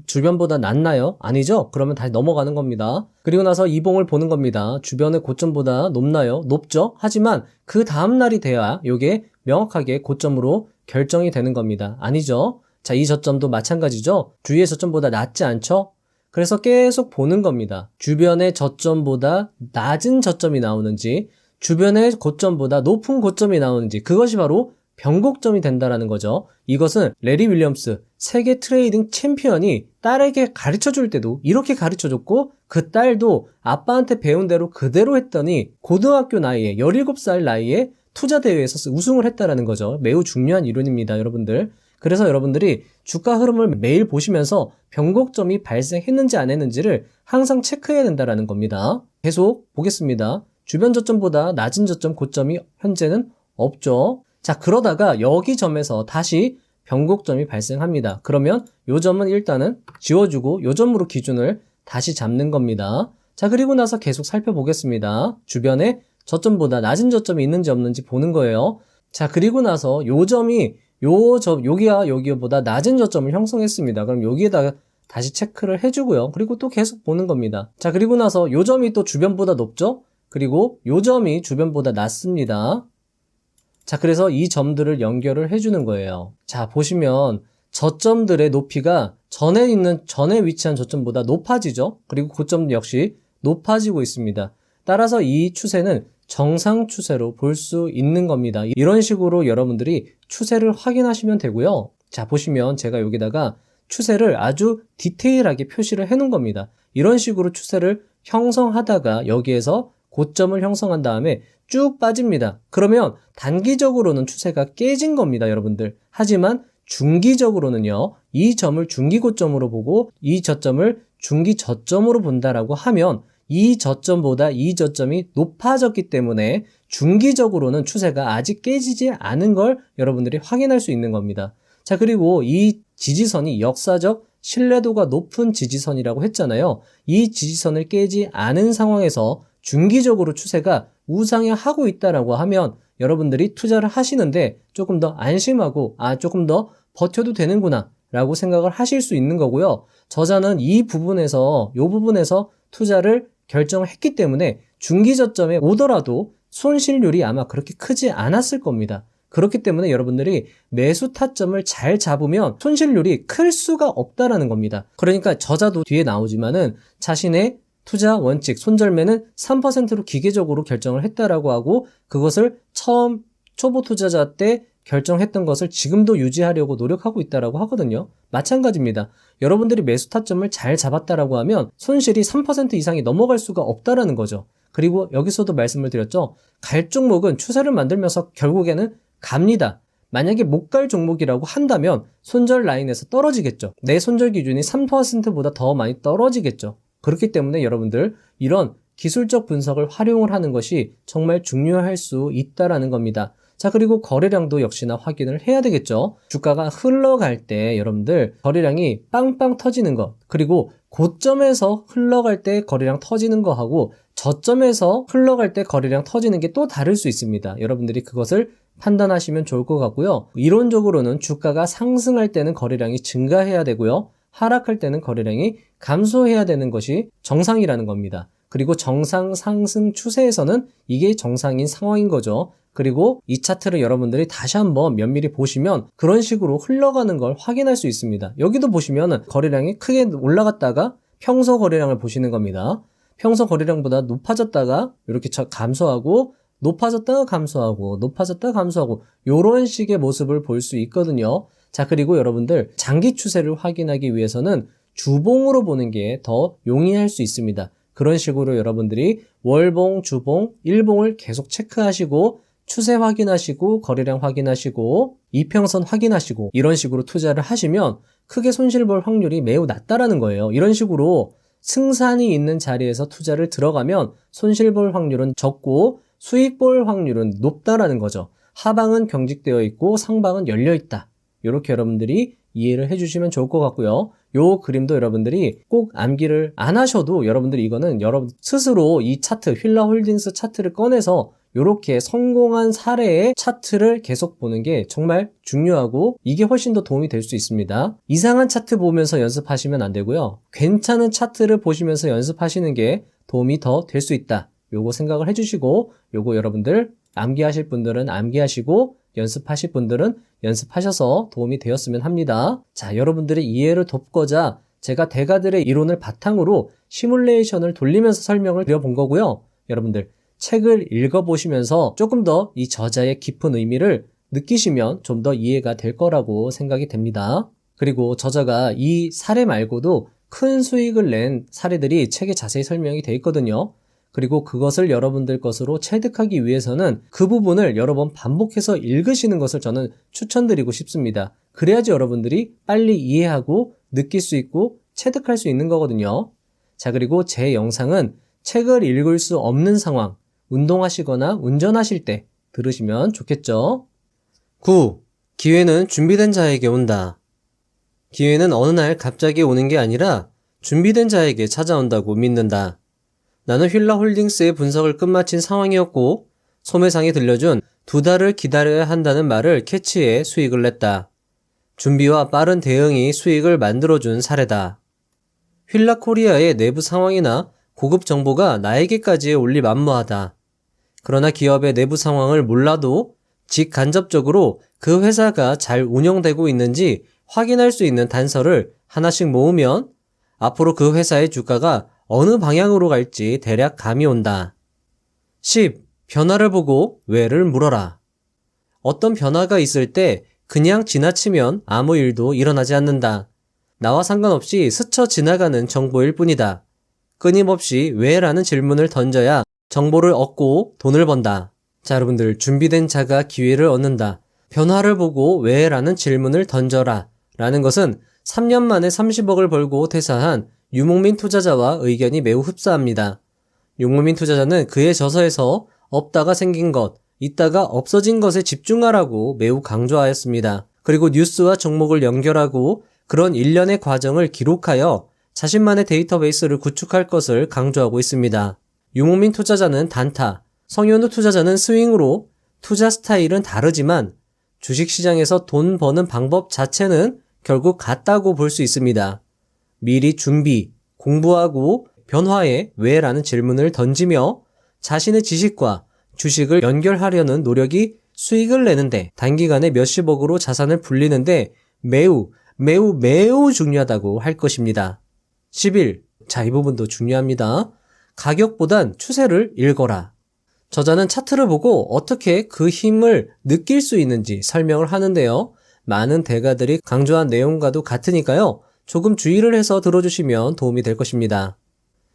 주변보다 낮나요? 아니죠? 그러면 다시 넘어가는 겁니다. 그리고 나서 이봉을 보는 겁니다. 주변의 고점보다 높나요? 높죠? 하지만 그 다음날이 돼야 이게 명확하게 고점으로 결정이 되는 겁니다. 아니죠? 자, 이 저점도 마찬가지죠? 주위의 저점보다 낮지 않죠? 그래서 계속 보는 겁니다. 주변의 저점보다 낮은 저점이 나오는지, 주변의 고점보다 높은 고점이 나오는지, 그것이 바로 변곡점이 된다라는 거죠. 이것은 레리 윌리엄스 세계 트레이딩 챔피언이 딸에게 가르쳐 줄 때도 이렇게 가르쳐 줬고 그 딸도 아빠한테 배운 대로 그대로 했더니 고등학교 나이에 17살 나이에 투자 대회에서 우승을 했다라는 거죠. 매우 중요한 이론입니다, 여러분들. 그래서 여러분들이 주가 흐름을 매일 보시면서 변곡점이 발생했는지 안 했는지를 항상 체크해야 된다라는 겁니다. 계속 보겠습니다. 주변 저점보다 낮은 저점, 고점이 현재는 없죠. 자, 그러다가 여기 점에서 다시 변곡점이 발생합니다. 그러면 요 점은 일단은 지워주고 요 점으로 기준을 다시 잡는 겁니다. 자, 그리고 나서 계속 살펴보겠습니다. 주변에 저점보다 낮은 저점이 있는지 없는지 보는 거예요. 자, 그리고 나서 요 점이 여기와 여기보다 낮은 저점을 형성했습니다. 그럼 여기에다가 다시 체크를 해주고요. 그리고 또 계속 보는 겁니다. 자, 그리고 나서 요 점이 또 주변보다 높죠? 그리고 요 점이 주변보다 낮습니다. 자, 그래서 이 점들을 연결을 해주는 거예요. 자, 보시면 저점들의 높이가 전에 위치한 저점보다 높아지죠? 그리고 고점 역시 높아지고 있습니다. 따라서 이 추세는 정상 추세로 볼 수 있는 겁니다. 이런 식으로 여러분들이 추세를 확인하시면 되고요. 자, 보시면 제가 여기다가 추세를 아주 디테일하게 표시를 해 놓은 겁니다. 이런 식으로 추세를 형성하다가 여기에서 고점을 형성한 다음에 쭉 빠집니다. 그러면 단기적으로는 추세가 깨진 겁니다, 여러분들. 하지만 중기적으로는요, 이 점을 중기고점으로 보고 이 저점을 중기저점으로 본다라고 하면 이 저점보다 이 저점이 높아졌기 때문에 중기적으로는 추세가 아직 깨지지 않은 걸 여러분들이 확인할 수 있는 겁니다. 자, 그리고 이 지지선이 역사적 신뢰도가 높은 지지선이라고 했잖아요. 이 지지선을 깨지 않은 상황에서 중기적으로 추세가 우상향하고 있다라고 하면 여러분들이 투자를 하시는데 조금 더 안심하고 조금 더 버텨도 되는구나 라고 생각을 하실 수 있는 거고요. 저자는 이 부분에서 투자를 결정했기 때문에 중기 저점에 오더라도 손실률이 아마 그렇게 크지 않았을 겁니다. 그렇기 때문에 여러분들이 매수 타점을 잘 잡으면 손실률이 클 수가 없다라는 겁니다. 그러니까 저자도 뒤에 나오지만은 자신의 투자 원칙, 손절매는 3%로 기계적으로 결정을 했다라고 하고 그것을 처음 초보 투자자 때 결정했던 것을 지금도 유지하려고 노력하고 있다라고 하거든요. 마찬가지입니다. 여러분들이 매수 타점을 잘 잡았다라고 하면 손실이 3% 이상이 넘어갈 수가 없다라는 거죠. 그리고 여기서도 말씀을 드렸죠. 갈 종목은 추세를 만들면서 결국에는 갑니다. 만약에 못 갈 종목이라고 한다면 손절 라인에서 떨어지겠죠. 내 손절 기준이 3%보다 더 많이 떨어지겠죠. 그렇기 때문에 여러분들 이런 기술적 분석을 활용을 하는 것이 정말 중요할 수 있다라는 겁니다. 자, 그리고 거래량도 역시나 확인을 해야 되겠죠. 주가가 흘러갈 때 여러분들 거래량이 빵빵 터지는 것, 그리고 고점에서 흘러갈 때 거래량 터지는 거하고 저점에서 흘러갈 때 거래량 터지는 게 또 다를 수 있습니다. 여러분들이 그것을 판단하시면 좋을 것 같고요. 이론적으로는 주가가 상승할 때는 거래량이 증가해야 되고요. 하락할 때는 거래량이 감소해야 되는 것이 정상이라는 겁니다. 그리고 정상 상승 추세에서는 이게 정상인 상황인 거죠. 그리고 이 차트를 여러분들이 다시 한번 면밀히 보시면 그런 식으로 흘러가는 걸 확인할 수 있습니다. 여기도 보시면 거래량이 크게 올라갔다가 평소 거래량을 보시는 겁니다. 평소 거래량보다 높아졌다가 이렇게 감소하고 높아졌다가 감소하고 높아졌다가 감소하고 이런 식의 모습을 볼 수 있거든요. 자, 그리고 여러분들 장기 추세를 확인하기 위해서는 주봉으로 보는 게 더 용이할 수 있습니다. 그런 식으로 여러분들이 월봉, 주봉, 일봉을 계속 체크하시고 추세 확인하시고 거래량 확인하시고 이평선 확인하시고 이런 식으로 투자를 하시면 크게 손실 볼 확률이 매우 낮다라는 거예요. 이런 식으로 승산이 있는 자리에서 투자를 들어가면 손실 볼 확률은 적고 수익 볼 확률은 높다라는 거죠. 하방은 경직되어 있고 상방은 열려 있다. 이렇게 여러분들이 이해를 해주시면 좋을 것 같고요. 요 그림도 여러분들이 꼭 암기를 안 하셔도 여러분들이 이거는 여러분 스스로 이 차트, 휠라홀딩스 차트를 꺼내서 이렇게 성공한 사례의 차트를 계속 보는 게 정말 중요하고 이게 훨씬 더 도움이 될 수 있습니다. 이상한 차트 보면서 연습하시면 안 되고요. 괜찮은 차트를 보시면서 연습하시는 게 도움이 더 될 수 있다. 요거 생각을 해주시고 요거 여러분들 암기하실 분들은 암기하시고 연습하실 분들은 연습하셔서 도움이 되었으면 합니다. 자, 여러분들의 이해를 돕고자 제가 대가들의 이론을 바탕으로 시뮬레이션을 돌리면서 설명을 드려본 거고요. 여러분들 책을 읽어보시면서 조금 더 이 저자의 깊은 의미를 느끼시면 좀 더 이해가 될 거라고 생각이 됩니다. 그리고 저자가 이 사례 말고도 큰 수익을 낸 사례들이 책에 자세히 설명이 되어 있거든요. 그리고 그것을 여러분들 것으로 체득하기 위해서는 그 부분을 여러 번 반복해서 읽으시는 것을 저는 추천드리고 싶습니다. 그래야지 여러분들이 빨리 이해하고 느낄 수 있고 체득할 수 있는 거거든요. 자, 그리고 제 영상은 책을 읽을 수 없는 상황, 운동하시거나 운전하실 때 들으시면 좋겠죠. 9. 기회는 준비된 자에게 온다. 기회는 어느 날 갑자기 오는 게 아니라 준비된 자에게 찾아온다고 믿는다. 나는 휠라홀딩스의 분석을 끝마친 상황이었고 소매상이 들려준 2달을 기다려야 한다는 말을 캐치해 수익을 냈다. 준비와 빠른 대응이 수익을 만들어준 사례다. 휠라코리아의 내부 상황이나 고급 정보가 나에게까지 올리 만무하다. 그러나 기업의 내부 상황을 몰라도 직간접적으로 그 회사가 잘 운영되고 있는지 확인할 수 있는 단서를 하나씩 모으면 앞으로 그 회사의 주가가 어느 방향으로 갈지 대략 감이 온다. 10. 변화를 보고 왜를 물어라. 어떤 변화가 있을 때 그냥 지나치면 아무 일도 일어나지 않는다. 나와 상관없이 스쳐 지나가는 정보일 뿐이다. 끊임없이 왜라는 질문을 던져야 정보를 얻고 돈을 번다. 자, 여러분들, 준비된 자가 기회를 얻는다. 변화를 보고 왜라는 질문을 던져라 라는 것은 3년 만에 30억을 벌고 퇴사한 유목민 투자자와 의견이 매우 흡사합니다. 유목민 투자자는 그의 저서에서 없다가 생긴 것, 있다가 없어진 것에 집중하라고 매우 강조하였습니다. 그리고 뉴스와 종목을 연결하고 그런 일련의 과정을 기록하여 자신만의 데이터베이스를 구축할 것을 강조하고 있습니다. 유목민 투자자는 단타, 성현우 투자자는 스윙으로 투자 스타일은 다르지만 주식시장에서 돈 버는 방법 자체는 결국 같다고 볼 수 있습니다. 미리 준비, 공부하고 변화에 왜라는 질문을 던지며 자신의 지식과 주식을 연결하려는 노력이 수익을 내는데 단기간에 몇십억으로 자산을 불리는데 매우 중요하다고 할 것입니다. 11. 자, 이 부분도 중요합니다. 가격보단 추세를 읽어라. 저자는 차트를 보고 어떻게 그 힘을 느낄 수 있는지 설명을 하는데요. 많은 대가들이 강조한 내용과도 같으니까요. 조금 주의를 해서 들어주시면 도움이 될 것입니다.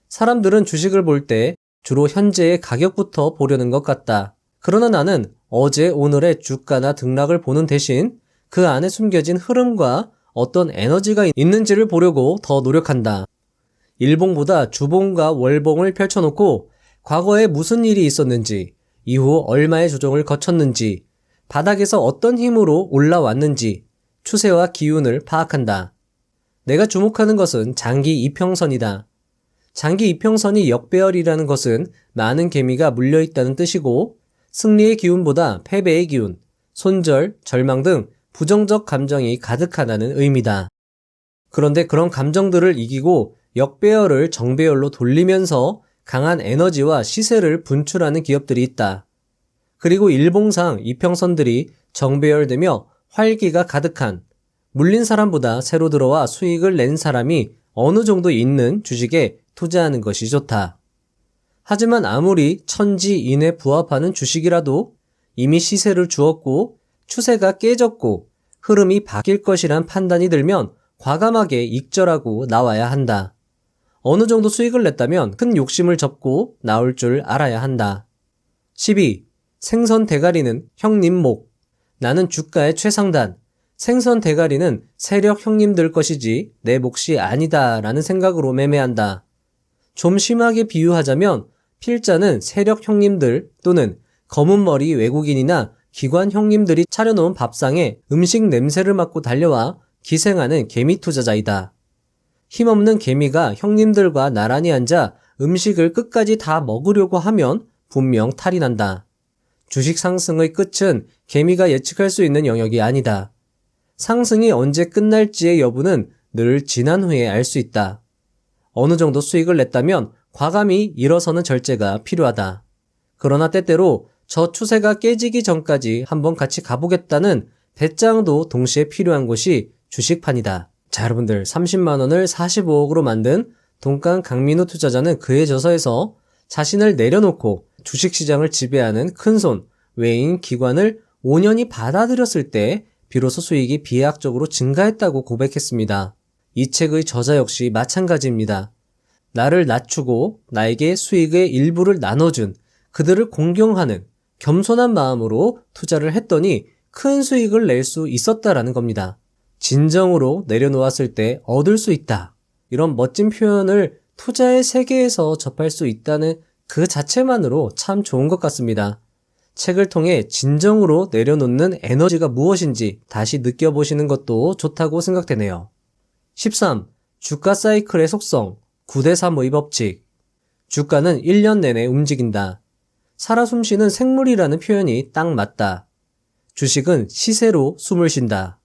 사람들은 주식을 볼 때 주로 현재의 가격부터 보려는 것 같다. 그러나 나는 어제 오늘의 주가나 등락을 보는 대신 그 안에 숨겨진 흐름과 어떤 에너지가 있는지를 보려고 더 노력한다. 일봉보다 주봉과 월봉을 펼쳐놓고 과거에 무슨 일이 있었는지, 이후 얼마의 조정을 거쳤는지, 바닥에서 어떤 힘으로 올라왔는지 추세와 기운을 파악한다. 내가 주목하는 것은 장기 이평선이다. 장기 이평선이 역배열이라는 것은 많은 개미가 물려있다는 뜻이고 승리의 기운보다 패배의 기운, 손절, 절망 등 부정적 감정이 가득하다는 의미다. 그런데 그런 감정들을 이기고 역배열을 정배열로 돌리면서 강한 에너지와 시세를 분출하는 기업들이 있다. 그리고 일봉상 이평선들이 정배열되며 활기가 가득한 물린 사람보다 새로 들어와 수익을 낸 사람이 어느 정도 있는 주식에 투자하는 것이 좋다. 하지만 아무리 천지인에 부합하는 주식이라도 이미 시세를 주었고 추세가 깨졌고 흐름이 바뀔 것이란 판단이 들면 과감하게 익절하고 나와야 한다. 어느 정도 수익을 냈다면 큰 욕심을 접고 나올 줄 알아야 한다. 12. 생선 대가리는 형님목. 나는 주가의 최상단. 생선 대가리는 세력 형님들 것이지 내 몫이 아니다 라는 생각으로 매매한다. 좀 심하게 비유하자면 필자는 세력 형님들 또는 검은 머리 외국인이나 기관 형님들이 차려놓은 밥상에 음식 냄새를 맡고 달려와 기생하는 개미 투자자이다. 힘없는 개미가 형님들과 나란히 앉아 음식을 끝까지 다 먹으려고 하면 분명 탈이 난다. 주식 상승의 끝은 개미가 예측할 수 있는 영역이 아니다. 상승이 언제 끝날지의 여부는 늘 지난 후에 알 수 있다. 어느 정도 수익을 냈다면 과감히 일어서는 절제가 필요하다. 그러나 때때로 저 추세가 깨지기 전까지 한번 같이 가보겠다는 배짱도 동시에 필요한 곳이 주식판이다. 자, 여러분들, 30만 원을 45억으로 만든 돈깡 강민호 투자자는 그의 저서에서 자신을 내려놓고 주식시장을 지배하는 큰손, 외인 기관을 5년이 받아들였을 때 비로소 수익이 비약적으로 증가했다고 고백했습니다. 이 책의 저자 역시 마찬가지입니다. 나를 낮추고 나에게 수익의 일부를 나눠준 그들을 공경하는 겸손한 마음으로 투자를 했더니 큰 수익을 낼 수 있었다라는 겁니다. 진정으로 내려놓았을 때 얻을 수 있다. 이런 멋진 표현을 투자의 세계에서 접할 수 있다는 그 자체만으로 참 좋은 것 같습니다. 책을 통해 진정으로 내려놓는 에너지가 무엇인지 다시 느껴보시는 것도 좋다고 생각되네요. 13. 주가 사이클의 속성 9대3의 법칙. 주가는 1년 내내 움직인다. 살아 숨쉬는 생물이라는 표현이 딱 맞다. 주식은 시세로 숨을 쉰다.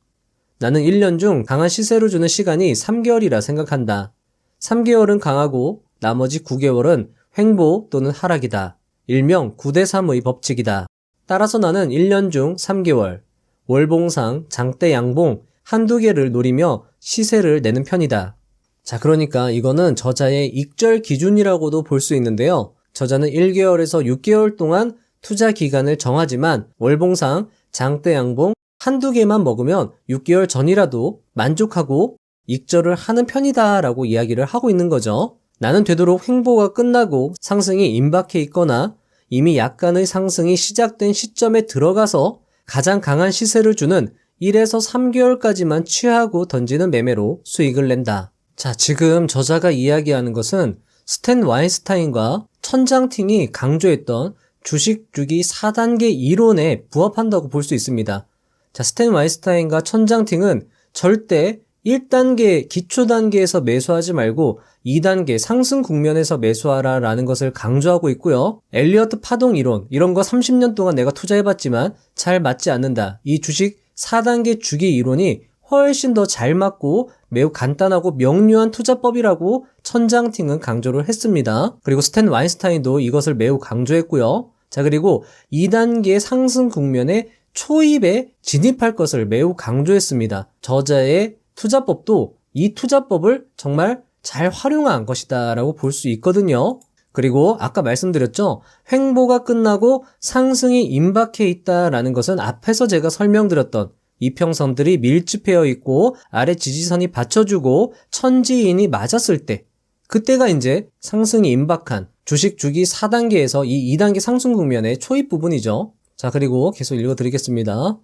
나는 1년 중 강한 시세를 주는 시간이 3개월이라 생각한다. 3개월은 강하고 나머지 9개월은 횡보 또는 하락이다. 일명 9대3의 법칙이다. 따라서 나는 1년 중 3개월, 월봉상, 장대 양봉 한두 개를 노리며 시세를 내는 편이다. 자, 그러니까 이거는 저자의 익절 기준이라고도 볼 수 있는데요. 저자는 1개월에서 6개월 동안 투자 기간을 정하지만 월봉상, 장대 양봉 한두 개만 먹으면 6개월 전이라도 만족하고 익절을 하는 편이다 라고 이야기를 하고 있는 거죠. 나는 되도록 횡보가 끝나고 상승이 임박해 있거나 이미 약간의 상승이 시작된 시점에 들어가서 가장 강한 시세를 주는 1에서 3개월까지만 취하고 던지는 매매로 수익을 낸다. 자, 지금 저자가 이야기하는 것은 스탠 와인스타인과 천장팅이 강조했던 주식 주기 4단계 이론에 부합한다고 볼 수 있습니다. 자, 스탠 와인스타인과 천장팅은 절대 1단계 기초 단계에서 매수하지 말고 2단계 상승 국면에서 매수하라 라는 것을 강조하고 있고요. 엘리어트 파동 이론, 이런 거 30년 동안 내가 투자해봤지만 잘 맞지 않는다. 이 주식 4단계 주기 이론이 훨씬 더 잘 맞고 매우 간단하고 명료한 투자법이라고 천장팅은 강조를 했습니다. 그리고 스탠 와인스타인도 이것을 매우 강조했고요. 자, 그리고 2단계 상승 국면에 초입에 진입할 것을 매우 강조했습니다. 저자의 투자법도 이 투자법을 정말 잘 활용한 것이다 라고 볼 수 있거든요. 그리고 아까 말씀드렸죠. 횡보가 끝나고 상승이 임박해 있다라는 것은 앞에서 제가 설명드렸던 이평선들이 밀집되어 있고 아래 지지선이 받쳐주고 천지인이 맞았을 때, 그때가 이제 상승이 임박한 주식 주기 4단계에서 이 2단계 상승 국면의 초입 부분이죠. 자, 그리고 계속 읽어드리겠습니다.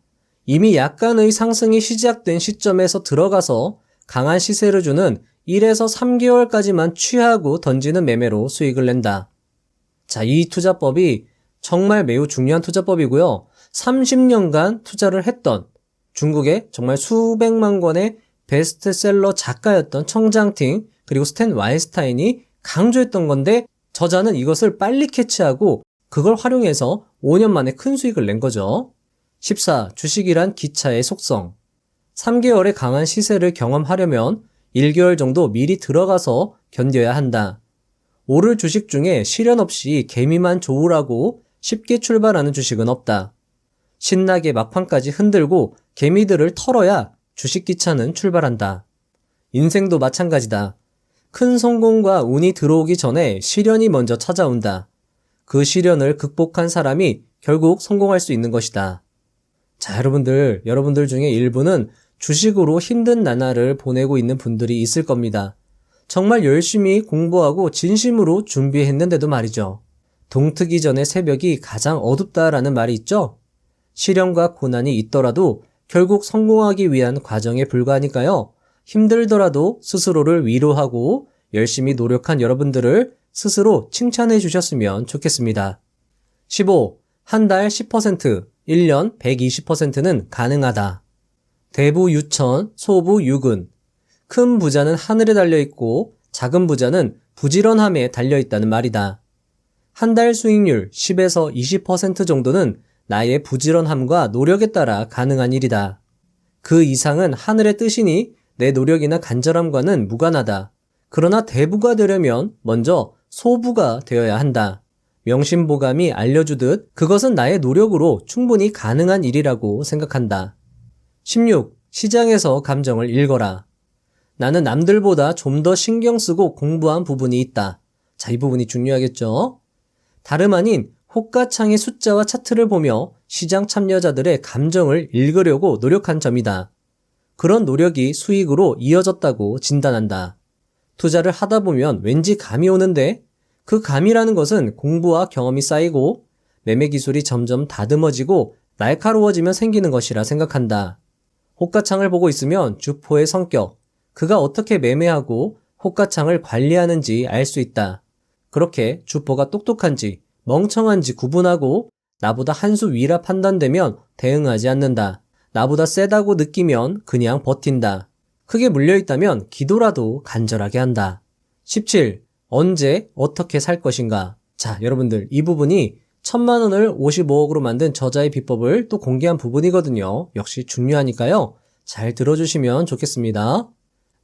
이미 약간의 상승이 시작된 시점에서 들어가서 강한 시세를 주는 1에서 3개월까지만 취하고 던지는 매매로 수익을 낸다. 자, 이 투자법이 정말 매우 중요한 투자법이고요. 30년간 투자를 했던 중국의 정말 수백만 권의 베스트셀러 작가였던 청장팅 그리고 스탠 와인스타인이 강조했던 건데 저자는 이것을 빨리 캐치하고 그걸 활용해서 5년 만에 큰 수익을 낸 거죠. 14. 주식이란 기차의 속성. 3개월의 강한 시세를 경험하려면 1개월 정도 미리 들어가서 견뎌야 한다. 오를 주식 중에 시련 없이 개미만 좋으라고 쉽게 출발하는 주식은 없다. 신나게 막판까지 흔들고 개미들을 털어야 주식 기차는 출발한다. 인생도 마찬가지다. 큰 성공과 운이 들어오기 전에 시련이 먼저 찾아온다. 그 시련을 극복한 사람이 결국 성공할 수 있는 것이다. 자, 여러분들 중에 일부는 주식으로 힘든 나날을 보내고 있는 분들이 있을 겁니다. 정말 열심히 공부하고 진심으로 준비했는데도 말이죠. 동트기 전의 새벽이 가장 어둡다라는 말이 있죠? 시련과 고난이 있더라도 결국 성공하기 위한 과정에 불과하니까요. 힘들더라도 스스로를 위로하고 열심히 노력한 여러분들을 스스로 칭찬해 주셨으면 좋겠습니다. 15. 한 달 10%, 1년 120%는 가능하다. 대부 유천, 소부 유근. 큰 부자는 하늘에 달려있고 작은 부자는 부지런함에 달려있다는 말이다. 한 달 수익률 10에서 20% 정도는 나의 부지런함과 노력에 따라 가능한 일이다. 그 이상은 하늘의 뜻이니 내 노력이나 간절함과는 무관하다. 그러나 대부가 되려면 먼저 소부가 되어야 한다. 명심보감이 알려주듯 그것은 나의 노력으로 충분히 가능한 일이라고 생각한다. 16. 시장에서 감정을 읽어라. 나는 남들보다 좀 더 신경 쓰고 공부한 부분이 있다. 자, 이 부분이 중요하겠죠? 다름 아닌 호가창의 숫자와 차트를 보며 시장 참여자들의 감정을 읽으려고 노력한 점이다. 그런 노력이 수익으로 이어졌다고 진단한다. 투자를 하다 보면 왠지 감이 오는데 그 감이라는 것은 공부와 경험이 쌓이고 매매 기술이 점점 다듬어지고 날카로워지면 생기는 것이라 생각한다. 호가창을 보고 있으면 주포의 성격, 그가 어떻게 매매하고 호가창을 관리하는지 알 수 있다. 그렇게 주포가 똑똑한지 멍청한지 구분하고 나보다 한 수 위라 판단되면 대응하지 않는다. 나보다 세다고 느끼면 그냥 버틴다. 크게 물려있다면 기도라도 간절하게 한다. 17. 언제 어떻게 살 것인가? 자, 여러분들 이 부분이 1000만 원을 55억으로 만든 저자의 비법을 또 공개한 부분이거든요. 역시 중요하니까요. 잘 들어주시면 좋겠습니다.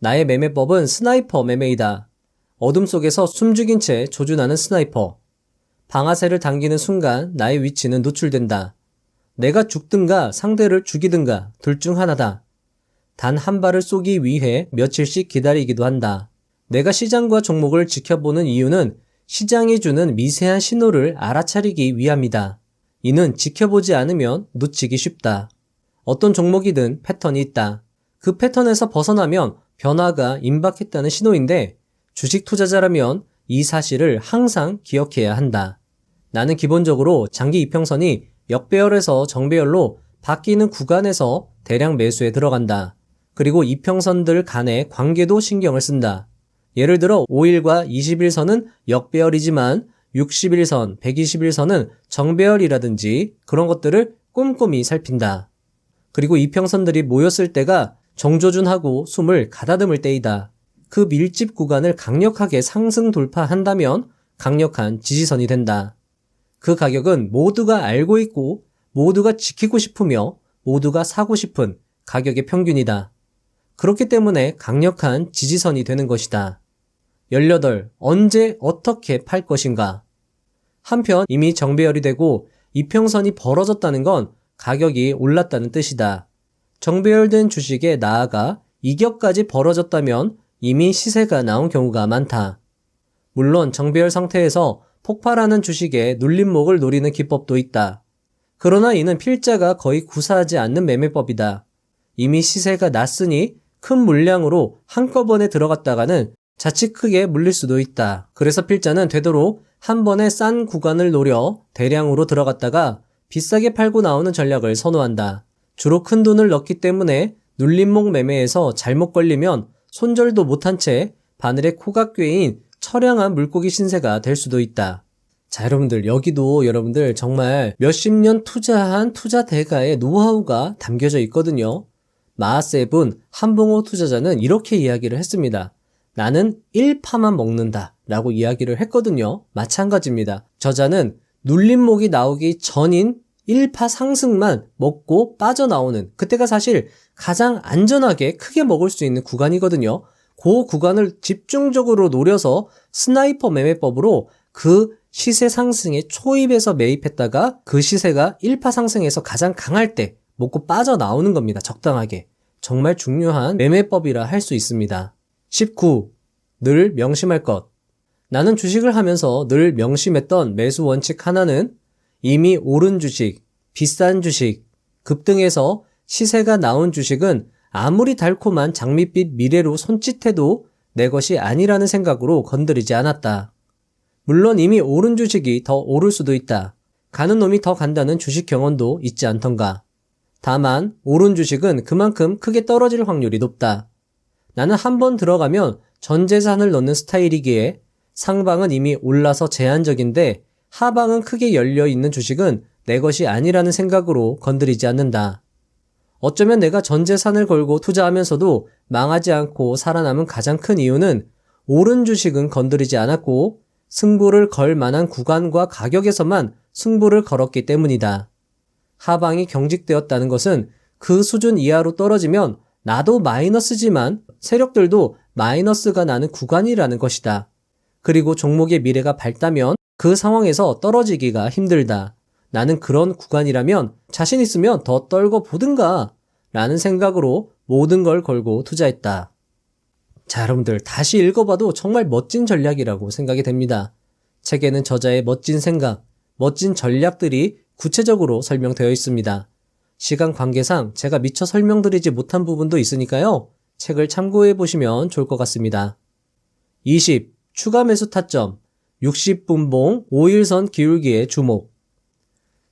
나의 매매법은 스나이퍼 매매이다. 어둠 속에서 숨죽인 채 조준하는 스나이퍼. 방아쇠를 당기는 순간 나의 위치는 노출된다. 내가 죽든가 상대를 죽이든가 둘 중 하나다. 단 한 발을 쏘기 위해 며칠씩 기다리기도 한다. 내가 시장과 종목을 지켜보는 이유는 시장이 주는 미세한 신호를 알아차리기 위함이다. 이는 지켜보지 않으면 놓치기 쉽다. 어떤 종목이든 패턴이 있다. 그 패턴에서 벗어나면 변화가 임박했다는 신호인데 주식 투자자라면 이 사실을 항상 기억해야 한다. 나는 기본적으로 장기 이평선이 역배열에서 정배열로 바뀌는 구간에서 대량 매수에 들어간다. 그리고 이평선들 간의 관계도 신경을 쓴다. 예를 들어 5일과 20일선은 역배열이지만 60일선, 120일선은 정배열이라든지 그런 것들을 꼼꼼히 살핀다. 그리고 이평선들이 모였을 때가 정조준하고 숨을 가다듬을 때이다. 그 밀집 구간을 강력하게 상승 돌파한다면 강력한 지지선이 된다. 그 가격은 모두가 알고 있고 모두가 지키고 싶으며 모두가 사고 싶은 가격의 평균이다. 그렇기 때문에 강력한 지지선이 되는 것이다. 18. 언제 어떻게 팔 것인가? 한편 이미 정배열이 되고 이평선이 벌어졌다는 건 가격이 올랐다는 뜻이다. 정배열된 주식에 나아가 이격까지 벌어졌다면 이미 시세가 나온 경우가 많다. 물론 정배열 상태에서 폭발하는 주식에 눌림목을 노리는 기법도 있다. 그러나 이는 필자가 거의 구사하지 않는 매매법이다. 이미 시세가 났으니 큰 물량으로 한꺼번에 들어갔다가는 자칫 크게 물릴 수도 있다. 그래서 필자는 되도록 한 번에 싼 구간을 노려 대량으로 들어갔다가 비싸게 팔고 나오는 전략을 선호한다. 주로 큰 돈을 넣기 때문에 눌림목 매매에서 잘못 걸리면 손절도 못한 채 바늘에 코가 꿰인 처량한 물고기 신세가 될 수도 있다. 자, 여러분들 여기도 여러분들 정말 몇십 년 투자한 투자 대가의 노하우가 담겨져 있거든요. 마하세븐 한봉호 투자자는 이렇게 이야기를 했습니다. 나는 1파만 먹는다 라고 이야기를 했거든요. 마찬가지입니다. 저자는 눌림목이 나오기 전인 1파 상승만 먹고 빠져나오는, 그때가 사실 가장 안전하게 크게 먹을 수 있는 구간이거든요. 그 구간을 집중적으로 노려서 스나이퍼 매매법으로 그 시세 상승에 초입에서 매입했다가 그 시세가 1파 상승에서 가장 강할 때 먹고 빠져나오는 겁니다. 적당하게. 정말 중요한 매매법이라 할 수 있습니다. 19. 늘 명심할 것. 나는 주식을 하면서 늘 명심했던 매수 원칙 하나는 이미 오른 주식, 비싼 주식, 급등해서 시세가 나온 주식은 아무리 달콤한 장밋빛 미래로 손짓해도 내 것이 아니라는 생각으로 건드리지 않았다. 물론 이미 오른 주식이 더 오를 수도 있다. 가는 놈이 더 간다는 주식 경험도 있지 않던가. 다만 오른 주식은 그만큼 크게 떨어질 확률이 높다. 나는 한번 들어가면 전 재산을 넣는 스타일이기에 상방은 이미 올라서 제한적인데 하방은 크게 열려있는 주식은 내 것이 아니라는 생각으로 건드리지 않는다. 어쩌면 내가 전 재산을 걸고 투자하면서도 망하지 않고 살아남은 가장 큰 이유는 오른 주식은 건드리지 않았고 승부를 걸 만한 구간과 가격에서만 승부를 걸었기 때문이다. 하방이 경직되었다는 것은 그 수준 이하로 떨어지면 나도 마이너스지만 세력들도 마이너스가 나는 구간이라는 것이다. 그리고 종목의 미래가 밝다면 그 상황에서 떨어지기가 힘들다. 나는 그런 구간이라면 자신 있으면 더 떨고 보든가 라는 생각으로 모든 걸 걸고 투자했다. 자, 여러분들 다시 읽어봐도 정말 멋진 전략이라고 생각이 됩니다. 책에는 저자의 멋진 생각, 멋진 전략들이 구체적으로 설명되어 있습니다. 시간 관계상 제가 미처 설명드리지 못한 부분도 있으니까요. 책을 참고해 보시면 좋을 것 같습니다. 20. 추가 매수 타점 60분봉 5일선 기울기에 주목.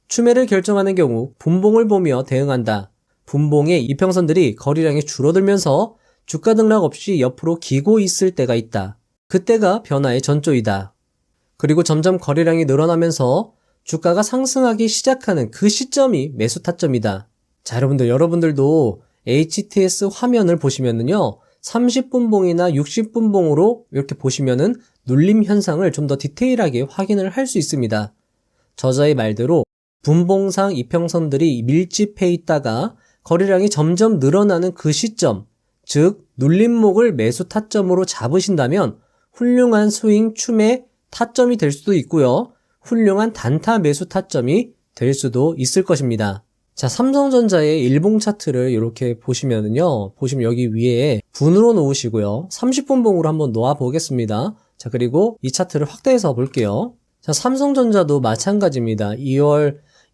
추매를 결정하는 경우 분봉을 보며 대응한다. 분봉의 이평선들이 거래량이 줄어들면서 주가 등락 없이 옆으로 기고 있을 때가 있다. 그때가 변화의 전조이다. 그리고 점점 거래량이 늘어나면서 주가가 상승하기 시작하는 그 시점이 매수 타점이다. 자, 여러분들도 HTS 화면을 보시면은요, 30분봉이나 60분봉으로 이렇게 보시면은 눌림 현상을 좀 더 디테일하게 확인을 할 수 있습니다. 저자의 말대로 분봉상 이평선들이 밀집해 있다가 거래량이 점점 늘어나는 그 시점, 즉 눌림목을 매수 타점으로 잡으신다면 훌륭한 스윙 추매 타점이 될 수도 있고요. 훌륭한 단타 매수 타점이 될 수도 있을 것입니다. 자, 삼성전자의 일봉 차트를 이렇게 보시면은요. 보시면 여기 위에 분으로 놓으시고요. 30분봉으로 한번 놓아 보겠습니다. 자, 그리고 이 차트를 확대해서 볼게요. 자, 삼성전자도 마찬가지입니다.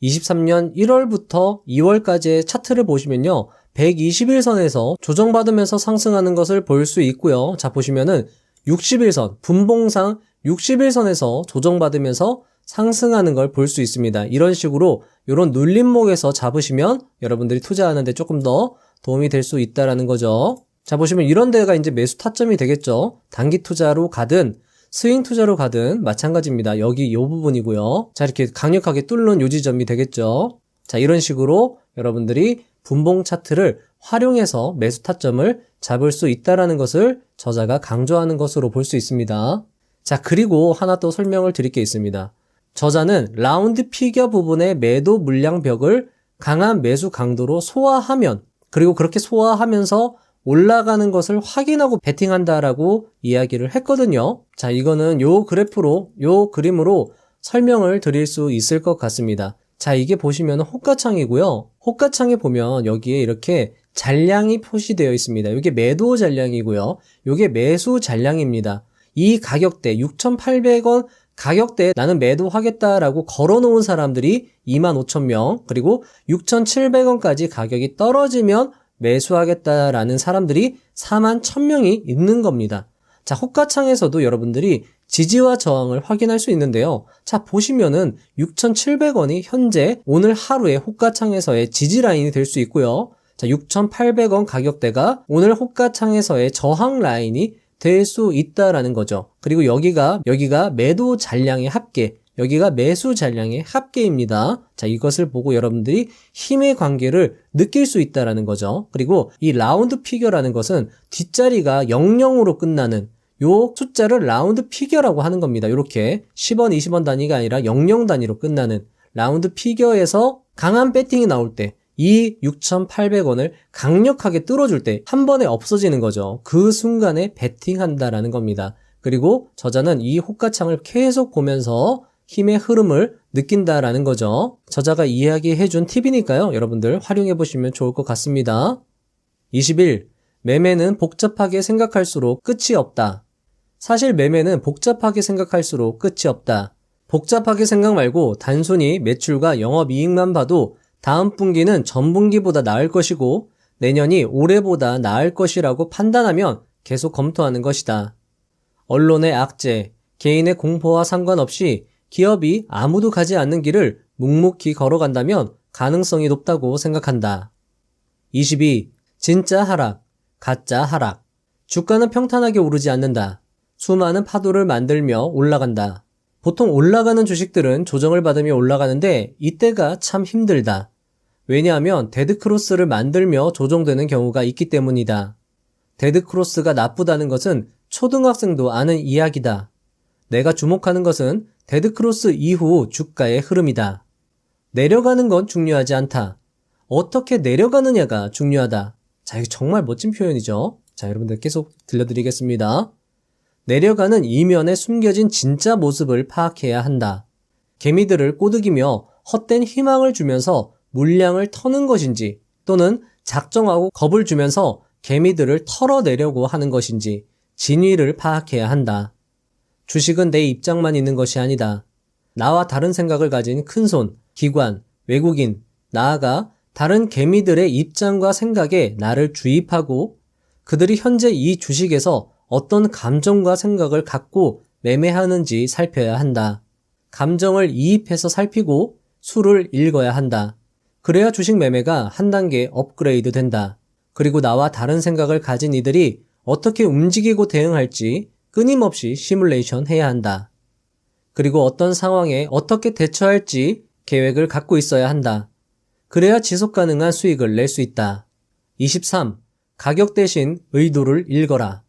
23년 1월부터 2월까지의 차트를 보시면요. 121선에서 조정받으면서 상승하는 것을 볼 수 있고요. 자, 보시면은 61선, 분봉상 61선에서 조정받으면서 상승하는 걸 볼 수 있습니다. 이런 식으로 이런 눌림목에서 잡으시면 여러분들이 투자하는데 조금 더 도움이 될 수 있다라는 거죠. 자, 보시면 이런 데가 이제 매수 타점이 되겠죠. 단기 투자로 가든 스윙 투자로 가든 마찬가지입니다. 여기 이 부분이고요. 자, 이렇게 강력하게 뚫는 요 지점이 되겠죠. 자, 이런 식으로 여러분들이 분봉 차트를 활용해서 매수 타점을 잡을 수 있다라는 것을 저자가 강조하는 것으로 볼 수 있습니다. 자, 그리고 하나 또 설명을 드릴 게 있습니다. 저자는 라운드 피겨 부분의 매도 물량벽을 강한 매수 강도로 소화하면, 그리고 그렇게 소화하면서 올라가는 것을 확인하고 베팅한다라고 이야기를 했거든요. 자, 이거는 요 그래프로, 요 그림으로 설명을 드릴 수 있을 것 같습니다. 자, 이게 보시면 호가창이고요. 호가창에 보면 여기에 이렇게 잔량이 표시되어 있습니다. 이게 매도 잔량이고요. 이게 매수 잔량입니다. 이 가격대 6,800원 가격대에 나는 매도하겠다라고 걸어놓은 사람들이 25,000명, 그리고 6,700원까지 가격이 떨어지면 매수하겠다라는 사람들이 41,000명이 있는 겁니다. 자, 호가창에서도 여러분들이 지지와 저항을 확인할 수 있는데요. 자, 보시면은 6,700원이 현재 오늘 하루의 호가창에서의 지지 라인이 될 수 있고요. 자, 6,800원 가격대가 오늘 호가창에서의 저항 라인이 될 수 있다라는 거죠. 그리고 여기가 매도 잔량의 합계, 여기가 매수 잔량의 합계입니다. 자, 이것을 보고 여러분들이 힘의 관계를 느낄 수 있다라는 거죠. 그리고 이 라운드 피겨라는 것은 뒷자리가 00으로 끝나는 요 숫자를 라운드 피겨라고 하는 겁니다. 이렇게 10원, 20원 단위가 아니라 00 단위로 끝나는 라운드 피겨에서 강한 배팅이 나올 때 이 6,800원을 강력하게 뚫어줄 때 한 번에 없어지는 거죠. 그 순간에 베팅한다라는 겁니다. 그리고 저자는 이 호가창을 계속 보면서 힘의 흐름을 느낀다라는 거죠. 저자가 이야기해준 팁이니까요. 여러분들 활용해 보시면 좋을 것 같습니다. 21. 매매는 복잡하게 생각할수록 끝이 없다. 사실 매매는 복잡하게 생각할수록 끝이 없다. 복잡하게 생각 말고 단순히 매출과 영업이익만 봐도 다음 분기는 전분기보다 나을 것이고 내년이 올해보다 나을 것이라고 판단하면 계속 검토하는 것이다. 언론의 악재, 개인의 공포와 상관없이 기업이 아무도 가지 않는 길을 묵묵히 걸어간다면 가능성이 높다고 생각한다. 22. 진짜 하락, 가짜 하락. 주가는 평탄하게 오르지 않는다. 수많은 파도를 만들며 올라간다. 보통 올라가는 주식들은 조정을 받으며 올라가는데 이때가 참 힘들다. 왜냐하면 데드크로스를 만들며 조정되는 경우가 있기 때문이다. 데드크로스가 나쁘다는 것은 초등학생도 아는 이야기다. 내가 주목하는 것은 데드크로스 이후 주가의 흐름이다. 내려가는 건 중요하지 않다. 어떻게 내려가느냐가 중요하다. 자, 이거 정말 멋진 표현이죠. 자, 여러분들 계속 들려드리겠습니다. 내려가는 이면에 숨겨진 진짜 모습을 파악해야 한다. 개미들을 꼬드기며 헛된 희망을 주면서 물량을 터는 것인지 또는 작정하고 겁을 주면서 개미들을 털어내려고 하는 것인지 진위를 파악해야 한다. 주식은 내 입장만 있는 것이 아니다. 나와 다른 생각을 가진 큰손, 기관, 외국인, 나아가 다른 개미들의 입장과 생각에 나를 주입하고 그들이 현재 이 주식에서 어떤 감정과 생각을 갖고 매매하는지 살펴야 한다. 감정을 이입해서 살피고 수를 읽어야 한다. 그래야 주식 매매가 한 단계 업그레이드 된다. 그리고 나와 다른 생각을 가진 이들이 어떻게 움직이고 대응할지 끊임없이 시뮬레이션 해야 한다. 그리고 어떤 상황에 어떻게 대처할지 계획을 갖고 있어야 한다. 그래야 지속 가능한 수익을 낼 수 있다. 23. 가격 대신 의도를 읽어라.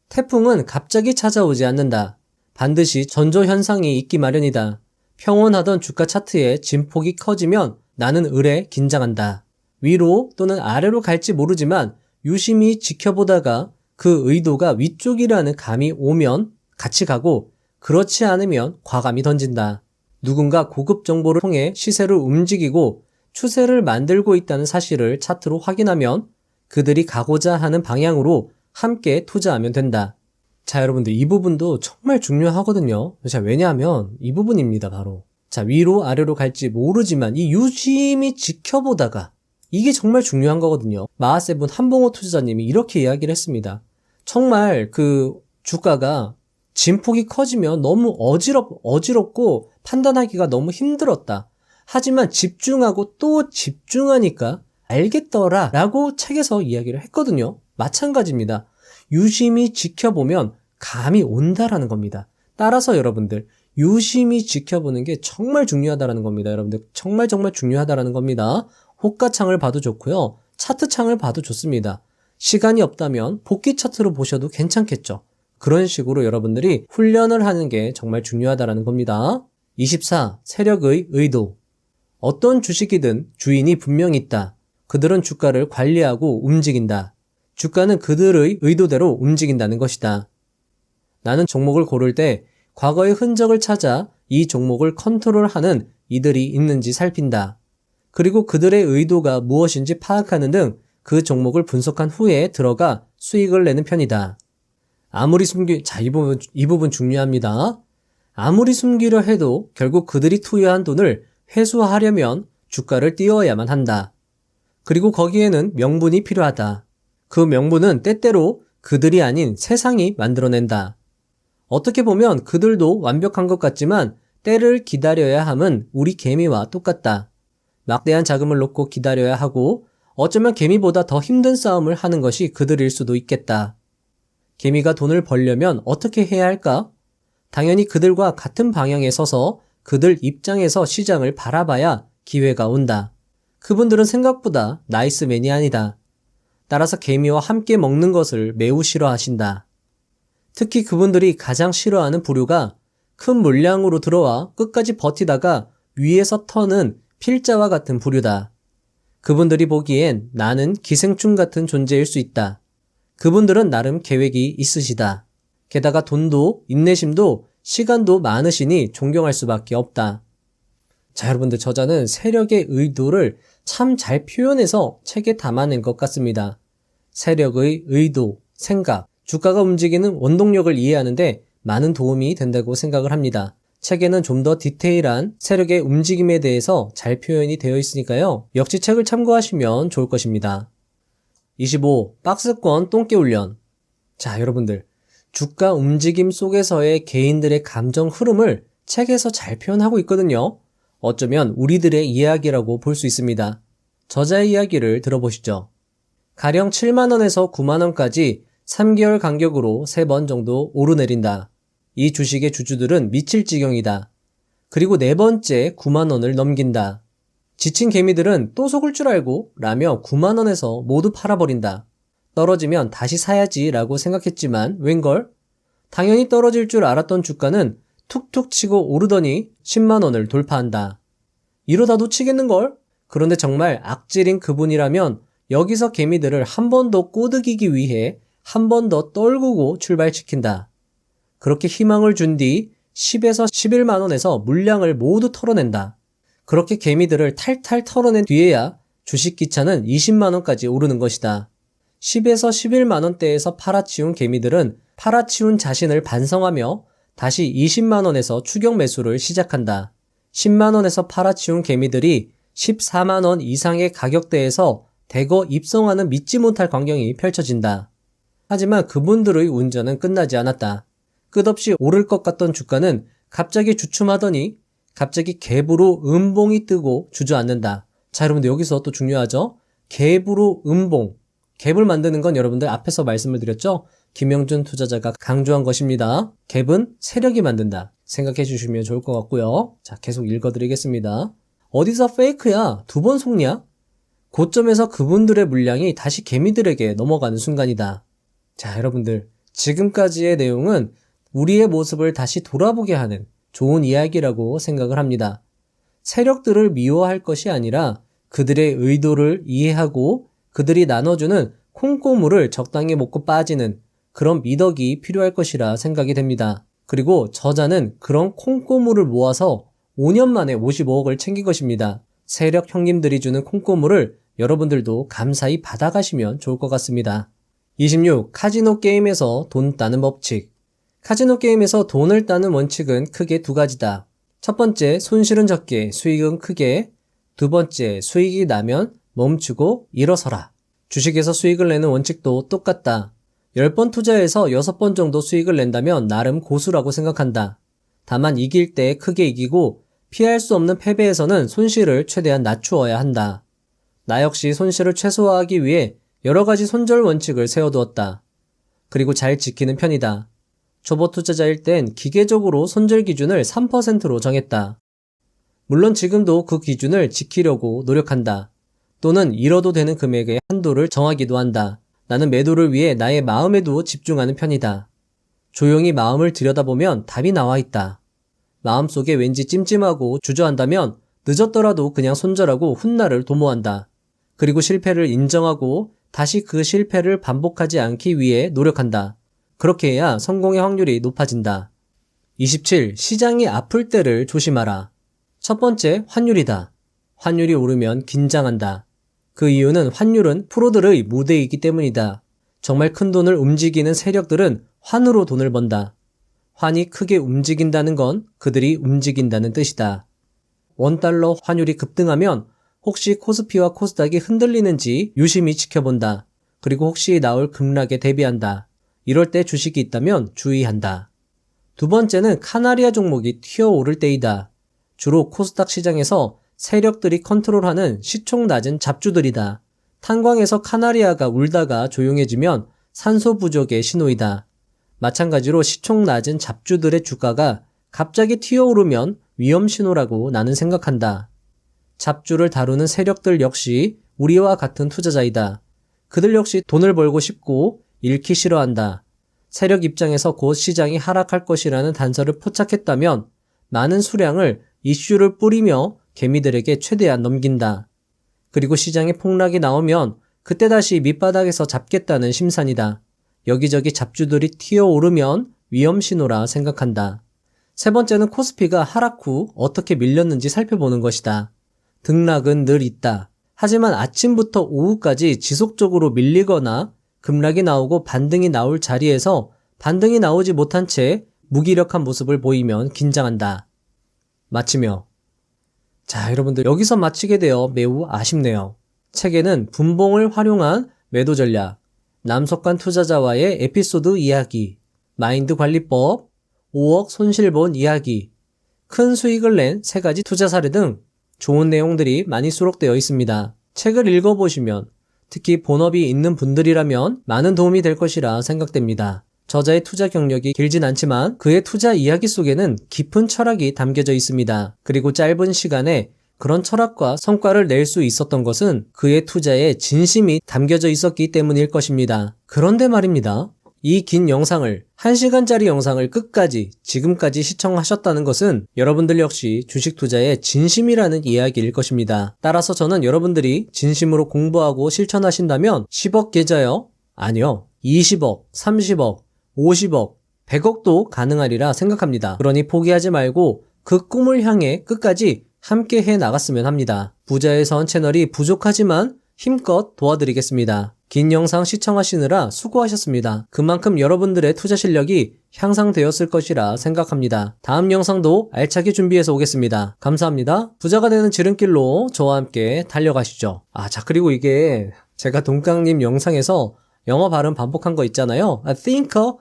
태풍은 갑자기 찾아오지 않는다. 반드시 전조 현상이 있기 마련이다. 평온하던 주가 차트의 진폭이 커지면 나는 을에 긴장한다. 위로 또는 아래로 갈지 모르지만 유심히 지켜보다가 그 의도가 위쪽이라는 감이 오면 같이 가고 그렇지 않으면 과감히 던진다. 누군가 고급 정보를 통해 시세를 움직이고 추세를 만들고 있다는 사실을 차트로 확인하면 그들이 가고자 하는 방향으로 함께 투자하면 된다. 자, 여러분들 이 부분도 정말 중요하거든요. 자, 왜냐하면 이 부분입니다, 바로. 자, 위로 아래로 갈지 모르지만 이 유심히 지켜보다가 이게 정말 중요한 거거든요. 마하세븐 한봉호 투자자님이 이렇게 이야기를 했습니다. 정말 그 주가가 진폭이 커지면 너무 어지럽고 판단하기가 너무 힘들었다. 하지만 집중하고 또 집중하니까 알겠더라 라고 책에서 이야기를 했거든요. 마찬가지입니다. 유심히 지켜보면 감이 온다라는 겁니다. 따라서 여러분들 유심히 지켜보는 게 정말 중요하다라는 겁니다. 여러분들 정말 중요하다라는 겁니다. 호가창을 봐도 좋고요. 차트창을 봐도 좋습니다. 시간이 없다면 복귀 차트로 보셔도 괜찮겠죠. 그런 식으로 여러분들이 훈련을 하는 게 정말 중요하다라는 겁니다. 24. 세력의 의도. 어떤 주식이든 주인이 분명히 있다. 그들은 주가를 관리하고 움직인다. 주가는 그들의 의도대로 움직인다는 것이다. 나는 종목을 고를 때 과거의 흔적을 찾아 이 종목을 컨트롤하는 이들이 있는지 살핀다. 그리고 그들의 의도가 무엇인지 파악하는 등 그 종목을 분석한 후에 들어가 수익을 내는 편이다. 아무리 이 부분 중요합니다. 아무리 숨기려 해도 결국 그들이 투여한 돈을 회수하려면 주가를 띄워야만 한다. 그리고 거기에는 명분이 필요하다. 그 명분은 때때로 그들이 아닌 세상이 만들어낸다. 어떻게 보면 그들도 완벽한 것 같지만 때를 기다려야 함은 우리 개미와 똑같다. 막대한 자금을 놓고 기다려야 하고 어쩌면 개미보다 더 힘든 싸움을 하는 것이 그들일 수도 있겠다. 개미가 돈을 벌려면 어떻게 해야 할까? 당연히 그들과 같은 방향에 서서 그들 입장에서 시장을 바라봐야 기회가 온다. 그분들은 생각보다 나이스맨이 아니다. 따라서 개미와 함께 먹는 것을 매우 싫어하신다. 특히 그분들이 가장 싫어하는 부류가 큰 물량으로 들어와 끝까지 버티다가 위에서 터는 필자와 같은 부류다. 그분들이 보기엔 나는 기생충 같은 존재일 수 있다. 그분들은 나름 계획이 있으시다. 게다가 돈도 인내심도 시간도 많으시니 존경할 수밖에 없다. 자, 여러분들 저자는 세력의 의도를 참 잘 표현해서 책에 담아낸 것 같습니다. 세력의 의도, 생각, 주가가 움직이는 원동력을 이해하는데 많은 도움이 된다고 생각을 합니다. 책에는 좀 더 디테일한 세력의 움직임에 대해서 잘 표현이 되어 있으니까요. 역시 책을 참고하시면 좋을 것입니다. 25. 박스권 똥개 훈련. 자, 여러분들 주가 움직임 속에서의 개인들의 감정 흐름을 책에서 잘 표현하고 있거든요. 어쩌면 우리들의 이야기라고 볼 수 있습니다. 저자의 이야기를 들어보시죠. 가령 7만원에서 9만원까지 3개월 간격으로 3번 정도 오르내린다. 이 주식의 주주들은 미칠 지경이다. 그리고 네 번째 9만원을 넘긴다. 지친 개미들은 또 속을 줄 알고 라며 9만원에서 모두 팔아버린다. 떨어지면 다시 사야지 라고 생각했지만 웬걸? 당연히 떨어질 줄 알았던 주가는 툭툭 치고 오르더니 10만원을 돌파한다. 이러다 놓치겠는걸? 그런데 정말 악질인 그분이라면 여기서 개미들을 한 번 더 꼬드기기 위해 한 번 더 떨구고 출발시킨다. 그렇게 희망을 준 뒤 10에서 11만원에서 물량을 모두 털어낸다. 그렇게 개미들을 탈탈 털어낸 뒤에야 주식기차는 20만원까지 오르는 것이다. 10에서 11만원대에서 팔아치운 개미들은 팔아치운 자신을 반성하며 다시 20만원에서 추격 매수를 시작한다. 10만원에서 팔아치운 개미들이 14만원 이상의 가격대에서 대거 입성하는 믿지 못할 광경이 펼쳐진다. 하지만 그분들의 운전은 끝나지 않았다. 끝없이 오를 것 같던 주가는 갑자기 주춤하더니 갑자기 갭으로 음봉이 뜨고 주저앉는다. 자, 여러분들 여기서 또 중요하죠? 갭으로 음봉. 갭을 만드는 건 여러분들 앞에서 말씀을 드렸죠? 김영준 투자자가 강조한 것입니다. 갭은 세력이 만든다. 생각해 주시면 좋을 것 같고요. 자, 계속 읽어드리겠습니다. 어디서 페이크야? 2번 속냐? 고점에서 그분들의 물량이 다시 개미들에게 넘어가는 순간이다. 자, 여러분들 지금까지의 내용은 우리의 모습을 다시 돌아보게 하는 좋은 이야기라고 생각을 합니다. 세력들을 미워할 것이 아니라 그들의 의도를 이해하고 그들이 나눠주는 콩고물을 적당히 먹고 빠지는 그런 미덕이 필요할 것이라 생각이 됩니다. 그리고 저자는 그런 콩고물을 모아서 5년 만에 55억을 챙긴 것입니다. 세력 형님들이 주는 콩고물을 여러분들도 감사히 받아가시면 좋을 것 같습니다. 26. 카지노 게임에서 돈 따는 법칙. 카지노 게임에서 돈을 따는 원칙은 크게 2가지다. 첫 번째, 손실은 적게, 수익은 크게. 두 번째, 수익이 나면 멈추고 일어서라. 주식에서 수익을 내는 원칙도 똑같다. 10번 투자해서 6번 정도 수익을 낸다면 나름 고수라고 생각한다. 다만 이길 때 크게 이기고 피할 수 없는 패배에서는 손실을 최대한 낮추어야 한다. 나 역시 손실을 최소화하기 위해 여러 가지 손절 원칙을 세워두었다. 그리고 잘 지키는 편이다. 초보 투자자일 땐 기계적으로 손절 기준을 3%로 정했다. 물론 지금도 그 기준을 지키려고 노력한다. 또는 잃어도 되는 금액의 한도를 정하기도 한다. 나는 매도를 위해 나의 마음에도 집중하는 편이다. 조용히 마음을 들여다보면 답이 나와 있다. 마음속에 왠지 찜찜하고 주저한다면 늦었더라도 그냥 손절하고 훗날을 도모한다. 그리고 실패를 인정하고 다시 그 실패를 반복하지 않기 위해 노력한다. 그렇게 해야 성공의 확률이 높아진다. 27. 시장이 아플 때를 조심하라. 첫 번째, 환율이다. 환율이 오르면 긴장한다. 그 이유는 환율은 프로들의 무대이기 때문이다. 정말 큰 돈을 움직이는 세력들은 환으로 돈을 번다. 환이 크게 움직인다는 건 그들이 움직인다는 뜻이다. 원달러 환율이 급등하면 혹시 코스피와 코스닥이 흔들리는지 유심히 지켜본다. 그리고 혹시 나올 급락에 대비한다. 이럴 때 주식이 있다면 주의한다. 두 번째는 카나리아 종목이 튀어오를 때이다. 주로 코스닥 시장에서 세력들이 컨트롤하는 시총 낮은 잡주들이다. 탄광에서 카나리아가 울다가 조용해지면 산소 부족의 신호이다. 마찬가지로 시총 낮은 잡주들의 주가가 갑자기 튀어오르면 위험 신호라고 나는 생각한다. 잡주를 다루는 세력들 역시 우리와 같은 투자자이다. 그들 역시 돈을 벌고 싶고 잃기 싫어한다. 세력 입장에서 곧 시장이 하락할 것이라는 단서를 포착했다면 많은 수량을 이슈를 뿌리며 개미들에게 최대한 넘긴다. 그리고 시장에 폭락이 나오면 그때 다시 밑바닥에서 잡겠다는 심산이다. 여기저기 잡주들이 튀어오르면 위험 신호라 생각한다. 세 번째는 코스피가 하락 후 어떻게 밀렸는지 살펴보는 것이다. 등락은 늘 있다. 하지만 아침부터 오후까지 지속적으로 밀리거나 급락이 나오고 반등이 나올 자리에서 반등이 나오지 못한 채 무기력한 모습을 보이면 긴장한다. 마치며 자, 여러분들 여기서 마치게 되어 매우 아쉽네요. 책에는 분봉을 활용한 매도 전략, 남석관 투자자와의 에피소드 이야기, 마인드 관리법, 5억 손실본 이야기, 큰 수익을 낸 3가지 투자 사례 등 좋은 내용들이 많이 수록되어 있습니다. 책을 읽어보시면 특히 본업이 있는 분들이라면 많은 도움이 될 것이라 생각됩니다. 저자의 투자 경력이 길진 않지만 그의 투자 이야기 속에는 깊은 철학이 담겨져 있습니다. 그리고 짧은 시간에 그런 철학과 성과를 낼 수 있었던 것은 그의 투자에 진심이 담겨져 있었기 때문일 것입니다. 그런데 말입니다. 이 긴 영상을 1시간짜리 영상을 끝까지 지금까지 시청하셨다는 것은 여러분들 역시 주식 투자에 진심이라는 이야기일 것입니다. 따라서 저는 여러분들이 진심으로 공부하고 실천하신다면 10억 계좌요? 아니요. 20억, 30억, 50억, 100억도 가능하리라 생각합니다. 그러니 포기하지 말고 그 꿈을 향해 끝까지 함께 해 나갔으면 합니다. 부자의 선 채널이 부족하지만 힘껏 도와드리겠습니다. 긴 영상 시청하시느라 수고하셨습니다. 그만큼 여러분들의 투자 실력이 향상되었을 것이라 생각합니다. 다음 영상도 알차게 준비해서 오겠습니다. 감사합니다. 부자가 되는 지름길로 저와 함께 달려가시죠. 자, 그리고 이게 제가 동강님 영상에서 영어 발음 반복한 거 있잖아요. A thinker.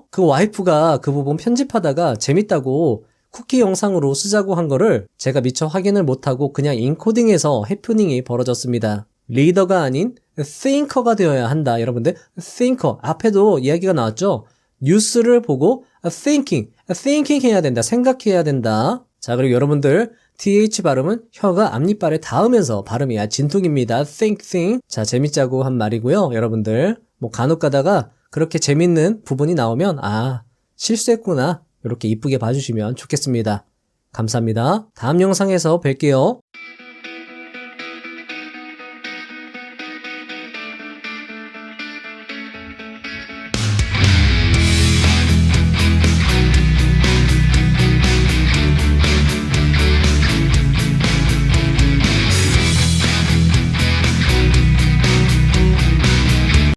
그 와이프가 그 부분 편집하다가 재밌다고 쿠키 영상으로 쓰자고 한 거를 제가 미처 확인을 못하고 그냥 인코딩해서 해프닝이 벌어졌습니다. 리더가 아닌 thinker가 되어야 한다. 여러분들 thinker 앞에도 이야기가 나왔죠. 뉴스를 보고 thinking 해야 된다. 생각해야 된다. 자, 그리고 여러분들 th 발음은 혀가 앞니빨에 닿으면서 발음이 진퉁입니다. think. 자, 재밌자고 한 말이고요. 여러분들 간혹 가다가 그렇게 재밌는 부분이 나오면 실수했구나. 이렇게 이쁘게 봐주시면 좋겠습니다. 감사합니다. 다음 영상에서 뵐게요.